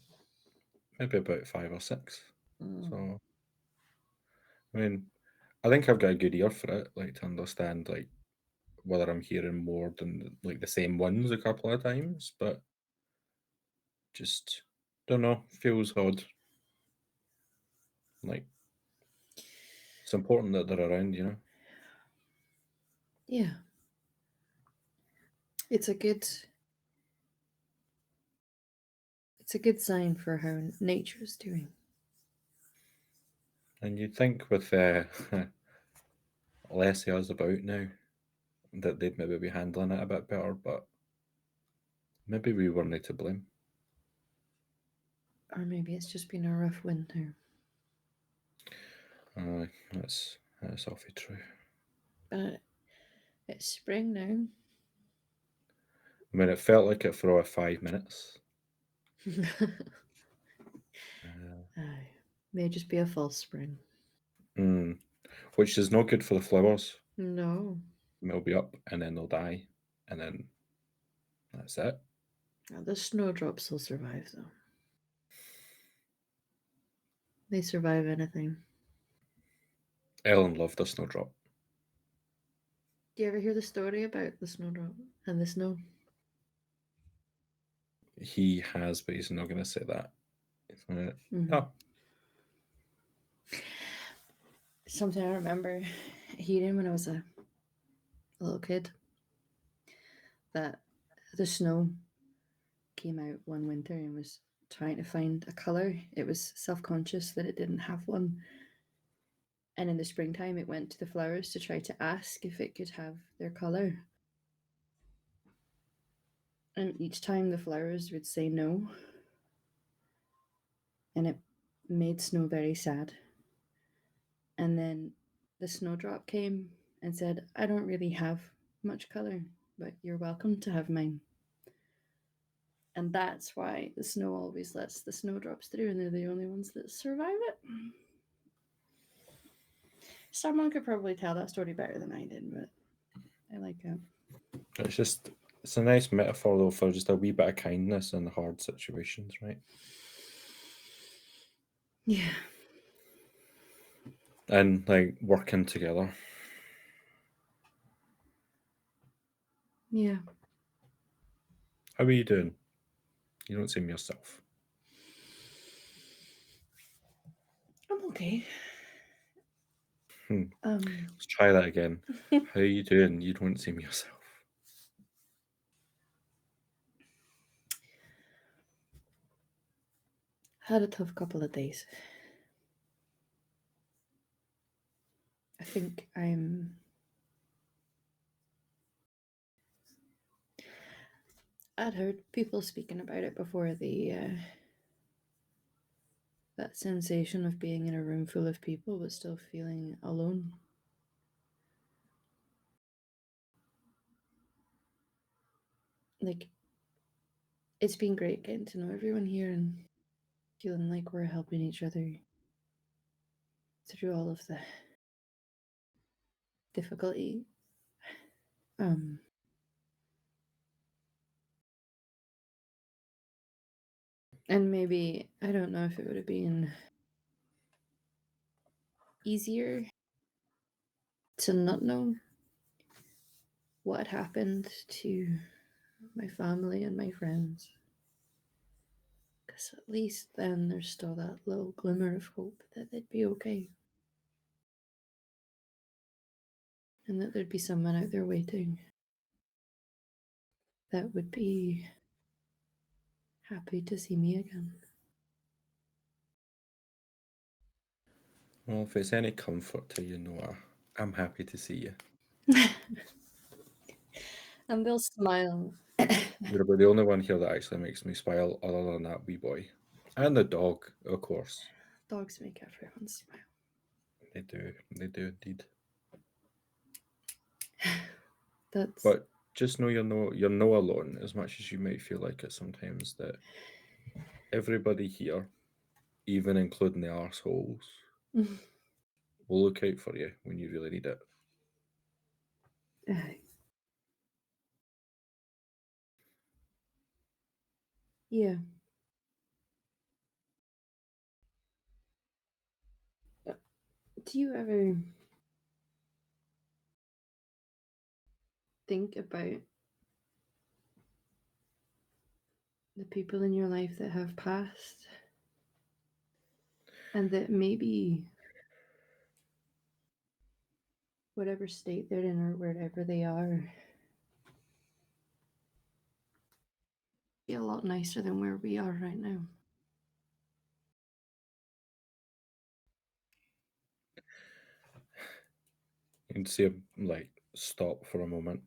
Maybe about 5 or 6. Mm. So, I mean, I think I've got a good ear for it, like to understand like whether I'm hearing more than like the same ones a couple of times, but just don't know, feels odd. Like it's important that they're around, you know. Yeah. It's a good sign for how nature's doing. And you'd think with less of us about now that they'd maybe be handling it a bit better, but maybe we weren't to blame. Or maybe it's just been a rough winter. That's awfully true. But it's spring now. I mean, it felt like it for about 5 minutes. Aye. May just be a false spring. Which is not good for the flowers. No. They'll be up and then they'll die, and then that's it. The snowdrops will survive, though. They survive anything. Ellen loved a snowdrop. Do you ever hear the story about the snowdrop and the snow? He has, but he's not going to say that. Oh. Something I remember hearing when I was a little kid, that the snow came out one winter and was trying to find a colour. It was self-conscious that it didn't have one. And in the springtime, it went to the flowers to try to ask if it could have their colour. And each time the flowers would say no. And it made Snow very sad. And then the snowdrop came and said, I don't really have much colour, but you're welcome to have mine. And that's why the snow always lets the snowdrops through, and they're the only ones that survive it. Someone could probably tell that story better than I did, but I like it. It's a nice metaphor though for just a wee bit of kindness in hard situations, right? Yeah. And like working together. Yeah. How are you doing? You don't seem yourself. I'm okay. Let's try that again. How are you doing? You don't seem yourself. Had a tough couple of days. I think I'd heard people speaking about it before, that sensation of being in a room full of people but still feeling alone. Like, it's been great getting to know everyone here and feeling like we're helping each other through all of the difficulty. And maybe, I don't know if it would have been easier to not know what had happened to my family and my friends. Because at least then there's still that little glimmer of hope that they'd be okay. And that there'd be someone out there waiting that would be happy to see me again. Well, if it's any comfort to you, Noah, I'm happy to see you. And they'll smile. You're about the only one here that actually makes me smile, other than that wee boy. And the dog, of course. Dogs make everyone smile. They do indeed. That's But just know you're no alone, as much as you might feel like it sometimes, that everybody here, even including the arseholes, will look out for you when you really need it. Aye. Yeah. Do you ever think about the people in your life that have passed and that maybe whatever state they're in or wherever they are be a lot nicer than where we are right now? You can see him like stop for a moment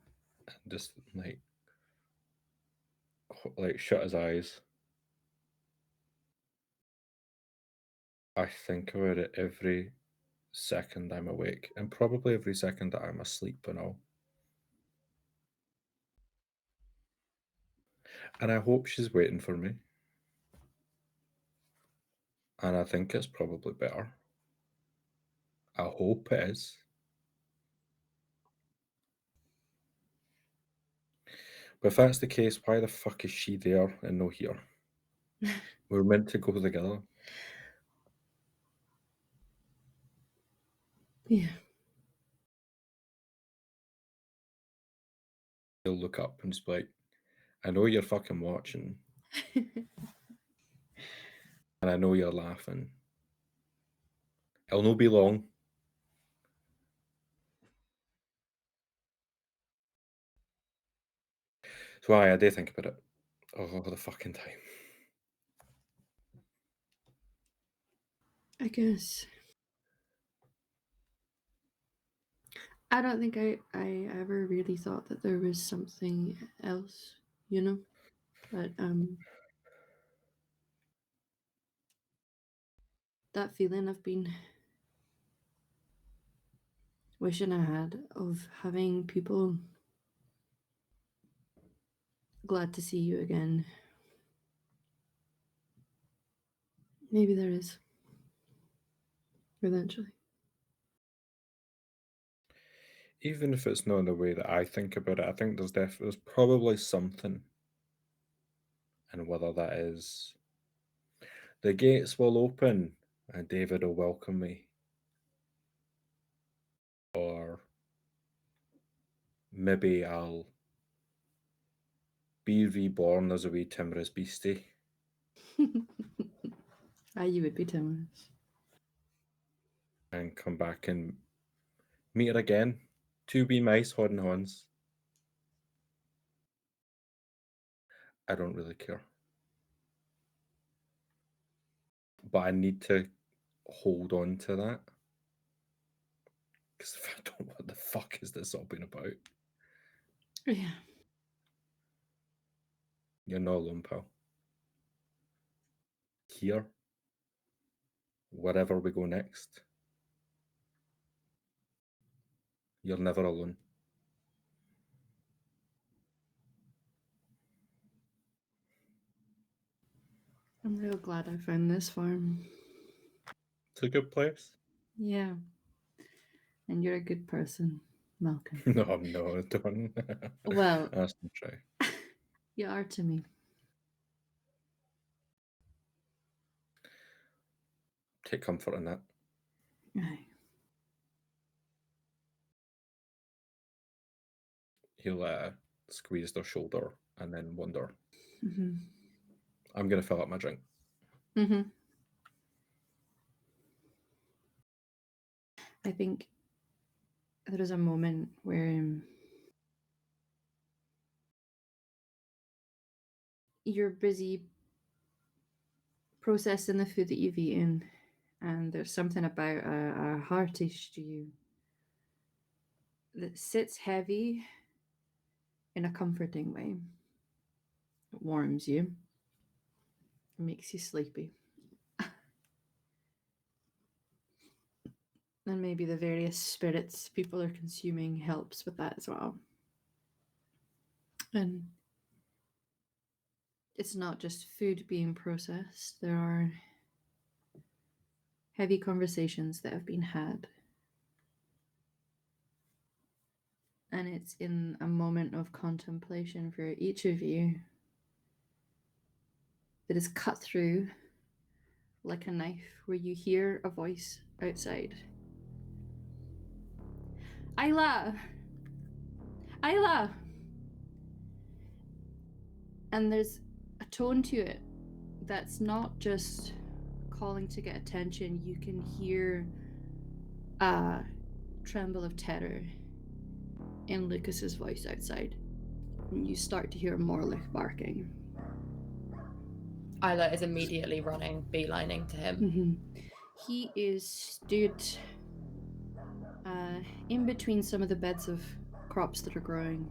and just like shut his eyes. I think about it every second I'm awake, and probably every second that I'm asleep and all. And I hope she's waiting for me. And I think it's probably better. I hope it is. But if that's the case, why the fuck is she there and no here? We're meant to go together. Yeah. He'll look up and just be like, I know you're fucking watching, and I know you're laughing. It'll no be long. So I do think about it all the fucking time. I guess. I don't think I ever really thought that there was something else, you know? But that feeling I've been wishing I had of having people glad to see you again. Maybe there is. Eventually. Even if it's not in the way that I think about it, I think there's probably something. And whether that is the gates will open and David will welcome me, or maybe I'll be reborn as a wee timorous beastie. You would be timorous. And come back and meet her again. Two wee mice holding hands. I don't really care. But I need to hold on to that. Because if I don't, what the fuck is this all been about? Yeah. You're not alone, pal. Here, wherever we go next, you're never alone. I'm real glad I found this farm. It's a good place. Yeah. And you're a good person, Malcolm. No, I'm not. Don't. Well, That's not true. you are to me. Take comfort in that. Aye. He'll squeeze their shoulder and then wonder. Mm-hmm. I'm going to fill up my drink. Mm-hmm. I think there was a moment where you're busy processing the food that you've eaten, and there's something about a hearty stew that sits heavy in a comforting way. It warms you, it makes you sleepy. And maybe the various spirits people are consuming helps with that as well. And it's not just food being processed, there are heavy conversations that have been had. And it's in a moment of contemplation for each of you that is cut through like a knife, where you hear a voice outside. Isla! Isla! And there's a tone to it that's not just calling to get attention. You can hear a tremble of terror in Lucas's voice outside. And you start to hear Morlich barking. Isla is immediately running, beelining to him. He is stood in between some of the beds of crops that are growing.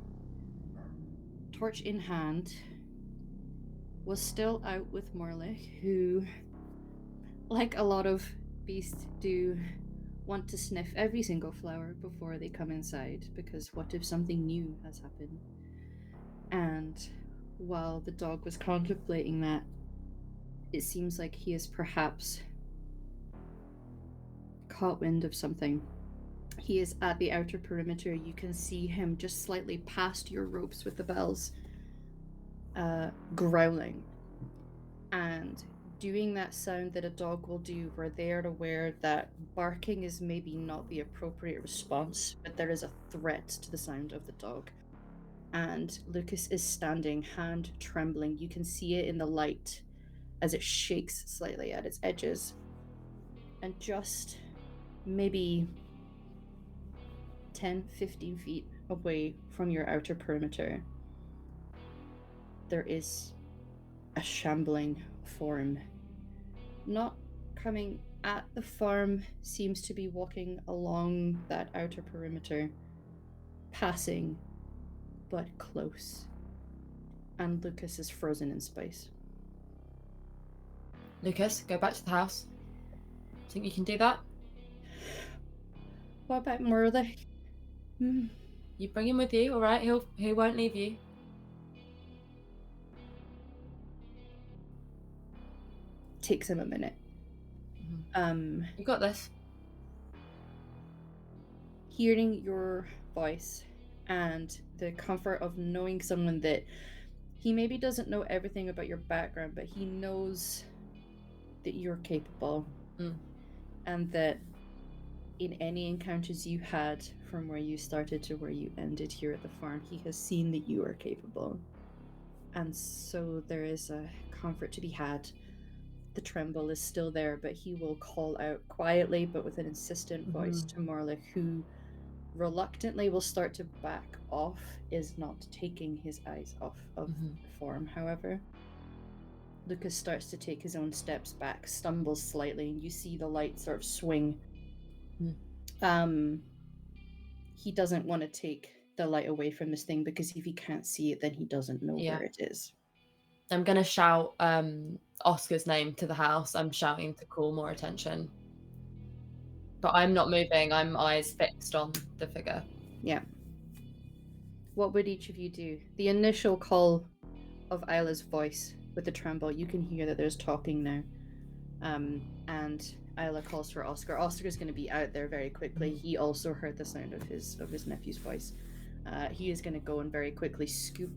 Torch in hand, was still out with Morlich, who, like a lot of beasts do, want to sniff every single flower before they come inside, because what if something new has happened? And while the dog was contemplating that, it seems like he has perhaps caught wind of something. He is at the outer perimeter. You can see him just slightly past your ropes with the bells, growling and doing that sound that a dog will do, where they are aware that barking is maybe not the appropriate response, but there is a threat to the sound of the dog. And Lucas is standing, hand trembling. You can see it in the light as it shakes slightly at its edges. And just maybe 10, 15 feet away from your outer perimeter, there is a shambling form. Not coming at the farm, seems to be walking along that outer perimeter, passing, but close. And Lucas is frozen in space. Lucas, go back to the house. Think you can do that? What about Morlich? You bring him with you, all right? He won't leave you. Takes him a minute. You got this. Hearing your voice and the comfort of knowing someone that he maybe doesn't know everything about your background, but he knows that you're capable, and that in any encounters you had from where you started to where you ended here at the farm, he has seen that you are capable. And so there is a comfort to be had. The tremble is still there, but he will call out quietly but with an insistent voice to Morlich, who reluctantly will start to back off, is not taking his eyes off of the form. However, Lucas starts to take his own steps back, stumbles slightly, and you see the light sort of swing. He doesn't want to take the light away from this thing, because if he can't see it, then he doesn't know where it is. I'm gonna shout Oscar's name to the house. I'm shouting to call more attention. But I'm not moving. I'm eyes fixed on the figure. Yeah. What would each of you do? The initial call of Isla's voice with the tremble, you can hear that there's talking now. And Isla calls for Oscar. Oscar's going to be out there very quickly. He also heard the sound of his nephew's voice. He is going to go and very quickly scoop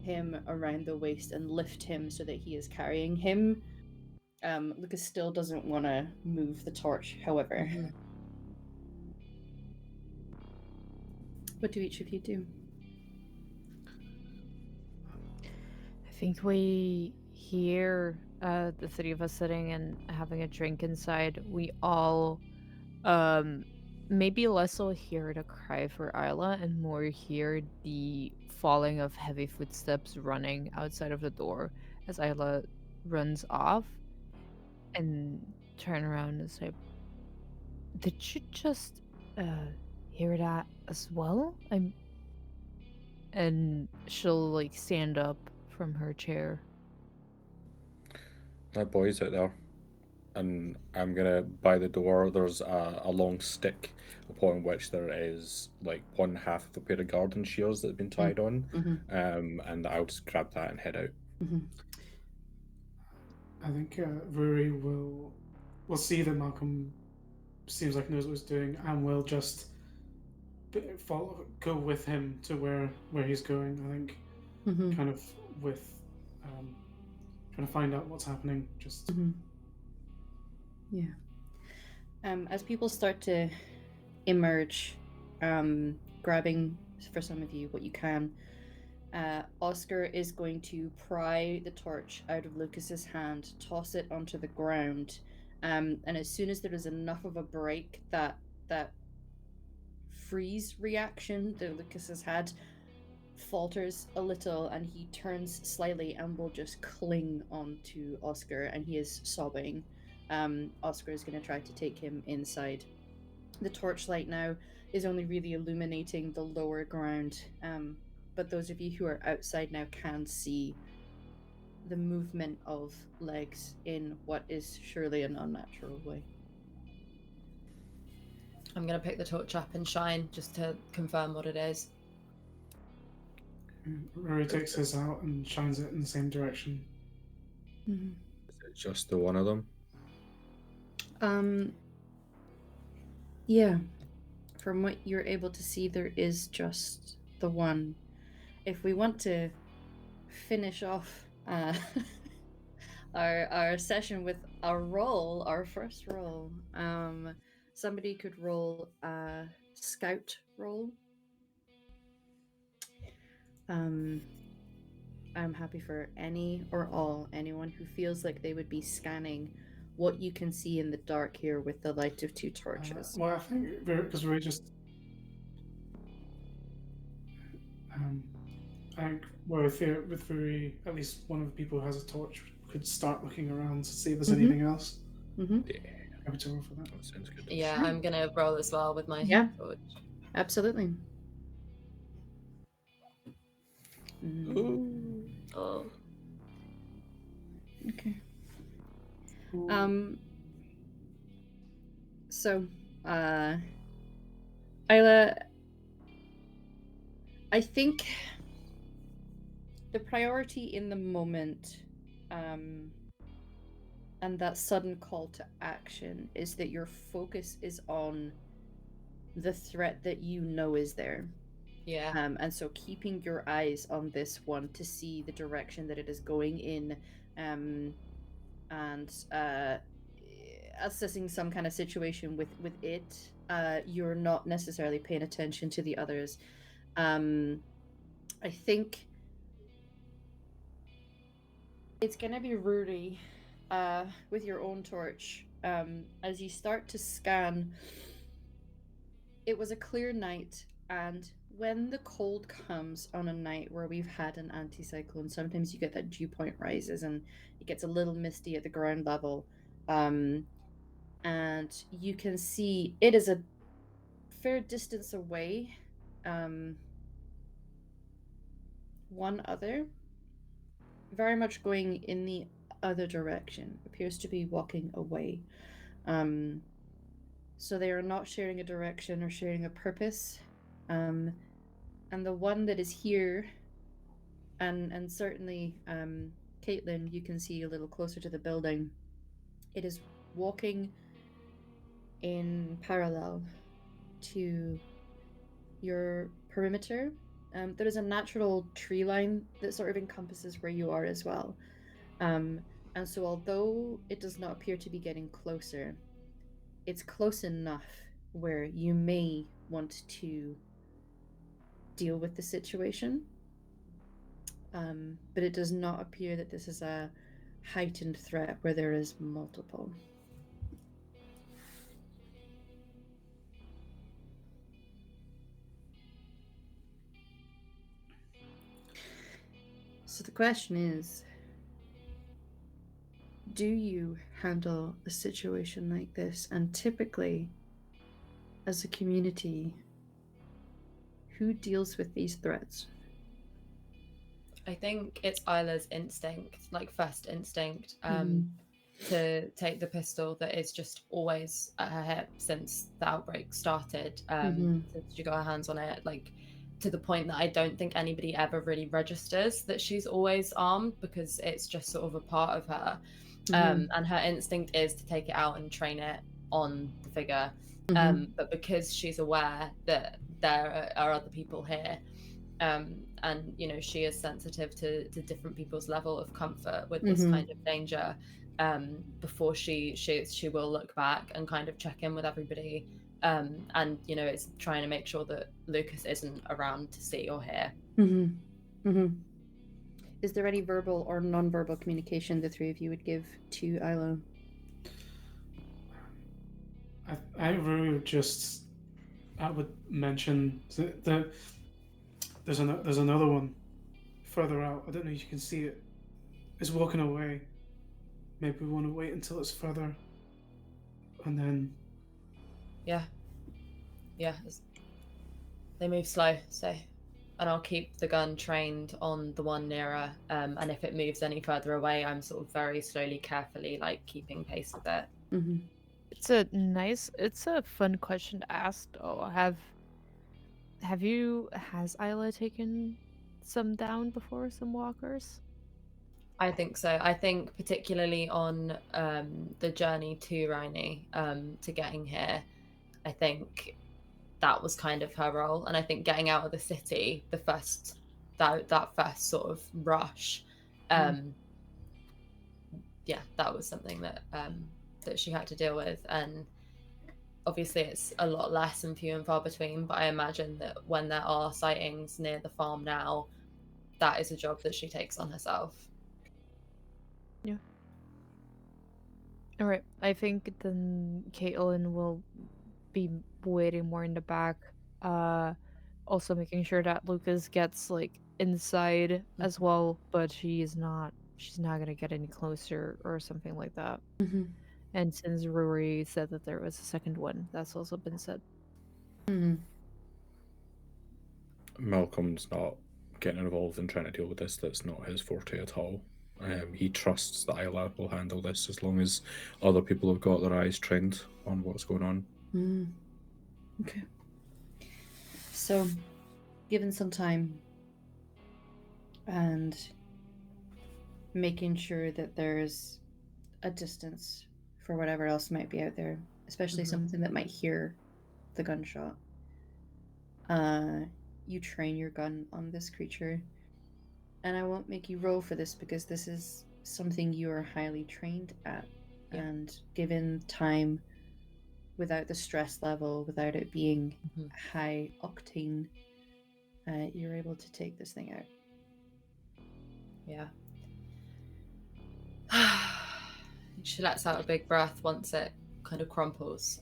him around the waist and lift him so that he is carrying him. Lucas still doesn't want to move the torch, however. What do each of you do? I think we hear the three of us sitting and having a drink inside. We all maybe less will hear the cry for Isla and more hear the falling of heavy footsteps running outside of the door as Isla runs off, and turn around and say, "Did you just hear that as well?" And she'll like stand up from her chair. That boy's out there. and I'm gonna by the door. There's a long stick upon which there is like one half of a pair of garden shears that have been tied on, and I'll just grab that and head out. I think Rory will see that Malcolm seems like he knows what he's doing, and will just go with him to where he's going. I think kind of with trying to find out what's happening. Just Yeah. As people start to emerge, grabbing for some of you what you can, Oscar is going to pry the torch out of Lucas's hand, toss it onto the ground, and as soon as there is enough of a break that freeze reaction that Lucas has had falters a little, and he turns slightly and will just cling onto Oscar, and he is sobbing. Oscar is going to try to take him inside. The torchlight now is only really illuminating the lower ground, but those of you who are outside now can see the movement of legs in what is surely an unnatural way. I'm going to pick the torch up and shine just to confirm what it is. Rory takes his out and shines it in the same direction. Is it just the one of them? Yeah. From what you're able to see, there is just the one. If we want to finish off our session with our first roll, somebody could roll a scout roll. I'm happy for any or anyone who feels like they would be scanning what you can see in the dark here with the light of two torches. Well, I think because Rory just I think with Rory, at least one of the people who has a torch could start looking around to see if there's anything else. Yeah, Happy to roll for that. that sounds good. Yeah, I'm going to roll as well with my torch. Absolutely. Oh. Okay. So, Isla, I think the priority in the moment, and that sudden call to action, is that your focus is on the threat that you know is there. Yeah. And so keeping your eyes on this one to see the direction that it is going in, and assessing some kind of situation with it, you're not necessarily paying attention to the others. I think it's gonna be Rudy, with your own torch. As you start to scan, it was a clear night, and when the cold comes on a night where we've had an anticyclone, sometimes you get that dew point rises and it gets a little misty at the ground level. And you can see it is a fair distance away. One other, very much going in the other direction, appears to be walking away. So they are not sharing a direction or sharing a purpose. And the one that is here, and certainly Caitlin, you can see a little closer to the building. It is walking in parallel to your perimeter. There is a natural tree line that sort of encompasses where you are as well. And so although it does not appear to be getting closer, it's close enough where you may want to deal with the situation. But it does not appear that this is a heightened threat where there is multiple. So the question is, do you handle a situation like this? And typically, as a community, who deals with these threats? I think it's Isla's instinct, like first instinct. to take the pistol that is just always at her hip since the outbreak started, since she got her hands on it, like to the point that I don't think anybody ever really registers that she's always armed, because it's just sort of a part of her. And her instinct is to take it out and train it on the figure. But because she's aware that there are other people here, and you know, she is sensitive to different people's level of comfort with this kind of danger, before she will look back and kind of check in with everybody, and you know, it's trying to make sure that Lucas isn't around to see or hear. Is there any verbal or non-verbal communication the three of you would give to Isla? I really would just, I would mention there's another one further out. I don't know if you can see it. It's walking away. Maybe we want to wait until it's further, and then. Yeah. They move slow, so. And I'll keep the gun trained on the one nearer, and if it moves any further away, I'm sort of very slowly, carefully, like keeping pace with it. It's a fun question to ask. Oh, has Isla taken some down before, some walkers? I think so. I think particularly on the journey to Rhynie, to getting here, I think that was kind of her role. And I think getting out of the city, that first sort of rush, yeah, that was something that that she had to deal with. And obviously it's a lot less and few and far between, but I imagine that when there are sightings near the farm now, that is a job that she takes on herself. Yeah. All right. I think then Caitlin will be waiting more in the back. Also making sure that Lucas gets like inside as well, but she's not gonna get any closer or something like that. And since Rory said that there was a second one, that's also been said. Malcolm's not getting involved in trying to deal with this. That's not his forte at all. He trusts that Isla will handle this as long as other people have got their eyes trained on what's going on. Okay. So, given some time and making sure that there's a distance for whatever else might be out there, especially something that might hear the gunshot, you train your gun on this creature. And I won't make you roll for this because this is something you are highly trained at. Yeah. And given time, without the stress level, without it being high octane, you're able to take this thing out. Yeah. She lets out a big breath once it kind of crumples.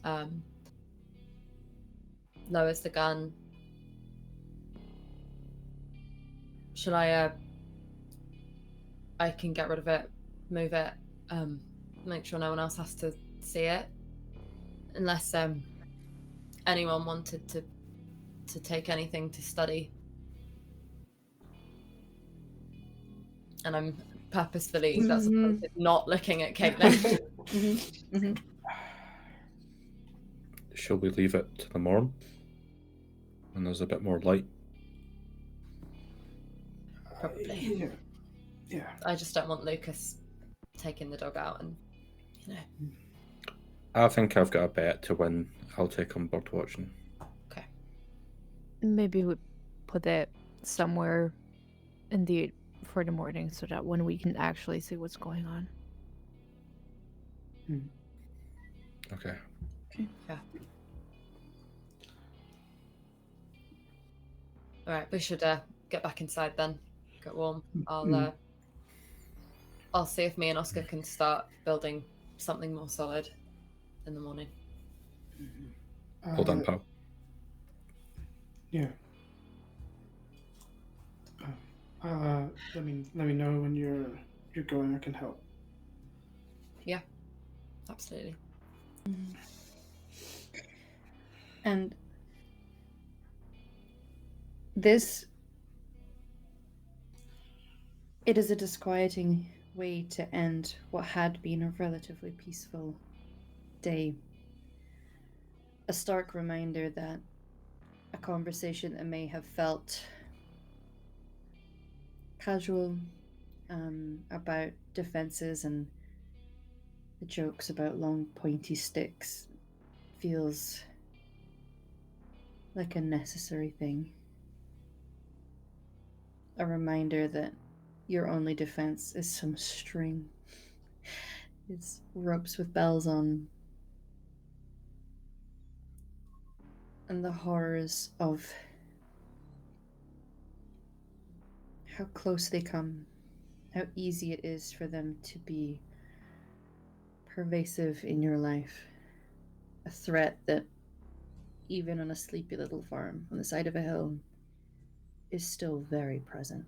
Lowers the gun. Shall I can get rid of it, move it, make sure no one else has to see it. Unless anyone wanted to take anything to study. And I'm purposefully not looking at Caitlin. Shall we leave it to the morn when there's a bit more light? Probably. Yeah. I just don't want Lucas taking the dog out and, you know. I think I've got a bet to win. I'll take on bird watching. Okay. Maybe we put it somewhere indeed for the morning so that when we can actually see what's going on. Okay. Yeah. All right, we should get back inside then. Get warm. I'll see if me and Oscar can start building something more solid in the morning. Hold on, pal. Yeah. Let me know when you're going. I can help. Yeah, absolutely. And it is a disquieting way to end what had been a relatively peaceful day. A stark reminder that a conversation that may have felt casual, about defenses and the jokes about long pointy sticks, feels like a necessary thing. A reminder that your only defense is some string. It's ropes with bells on. And the horrors of how close they come, how easy it is for them to be pervasive in your life. A threat that, even on a sleepy little farm on the side of a hill, is still very present.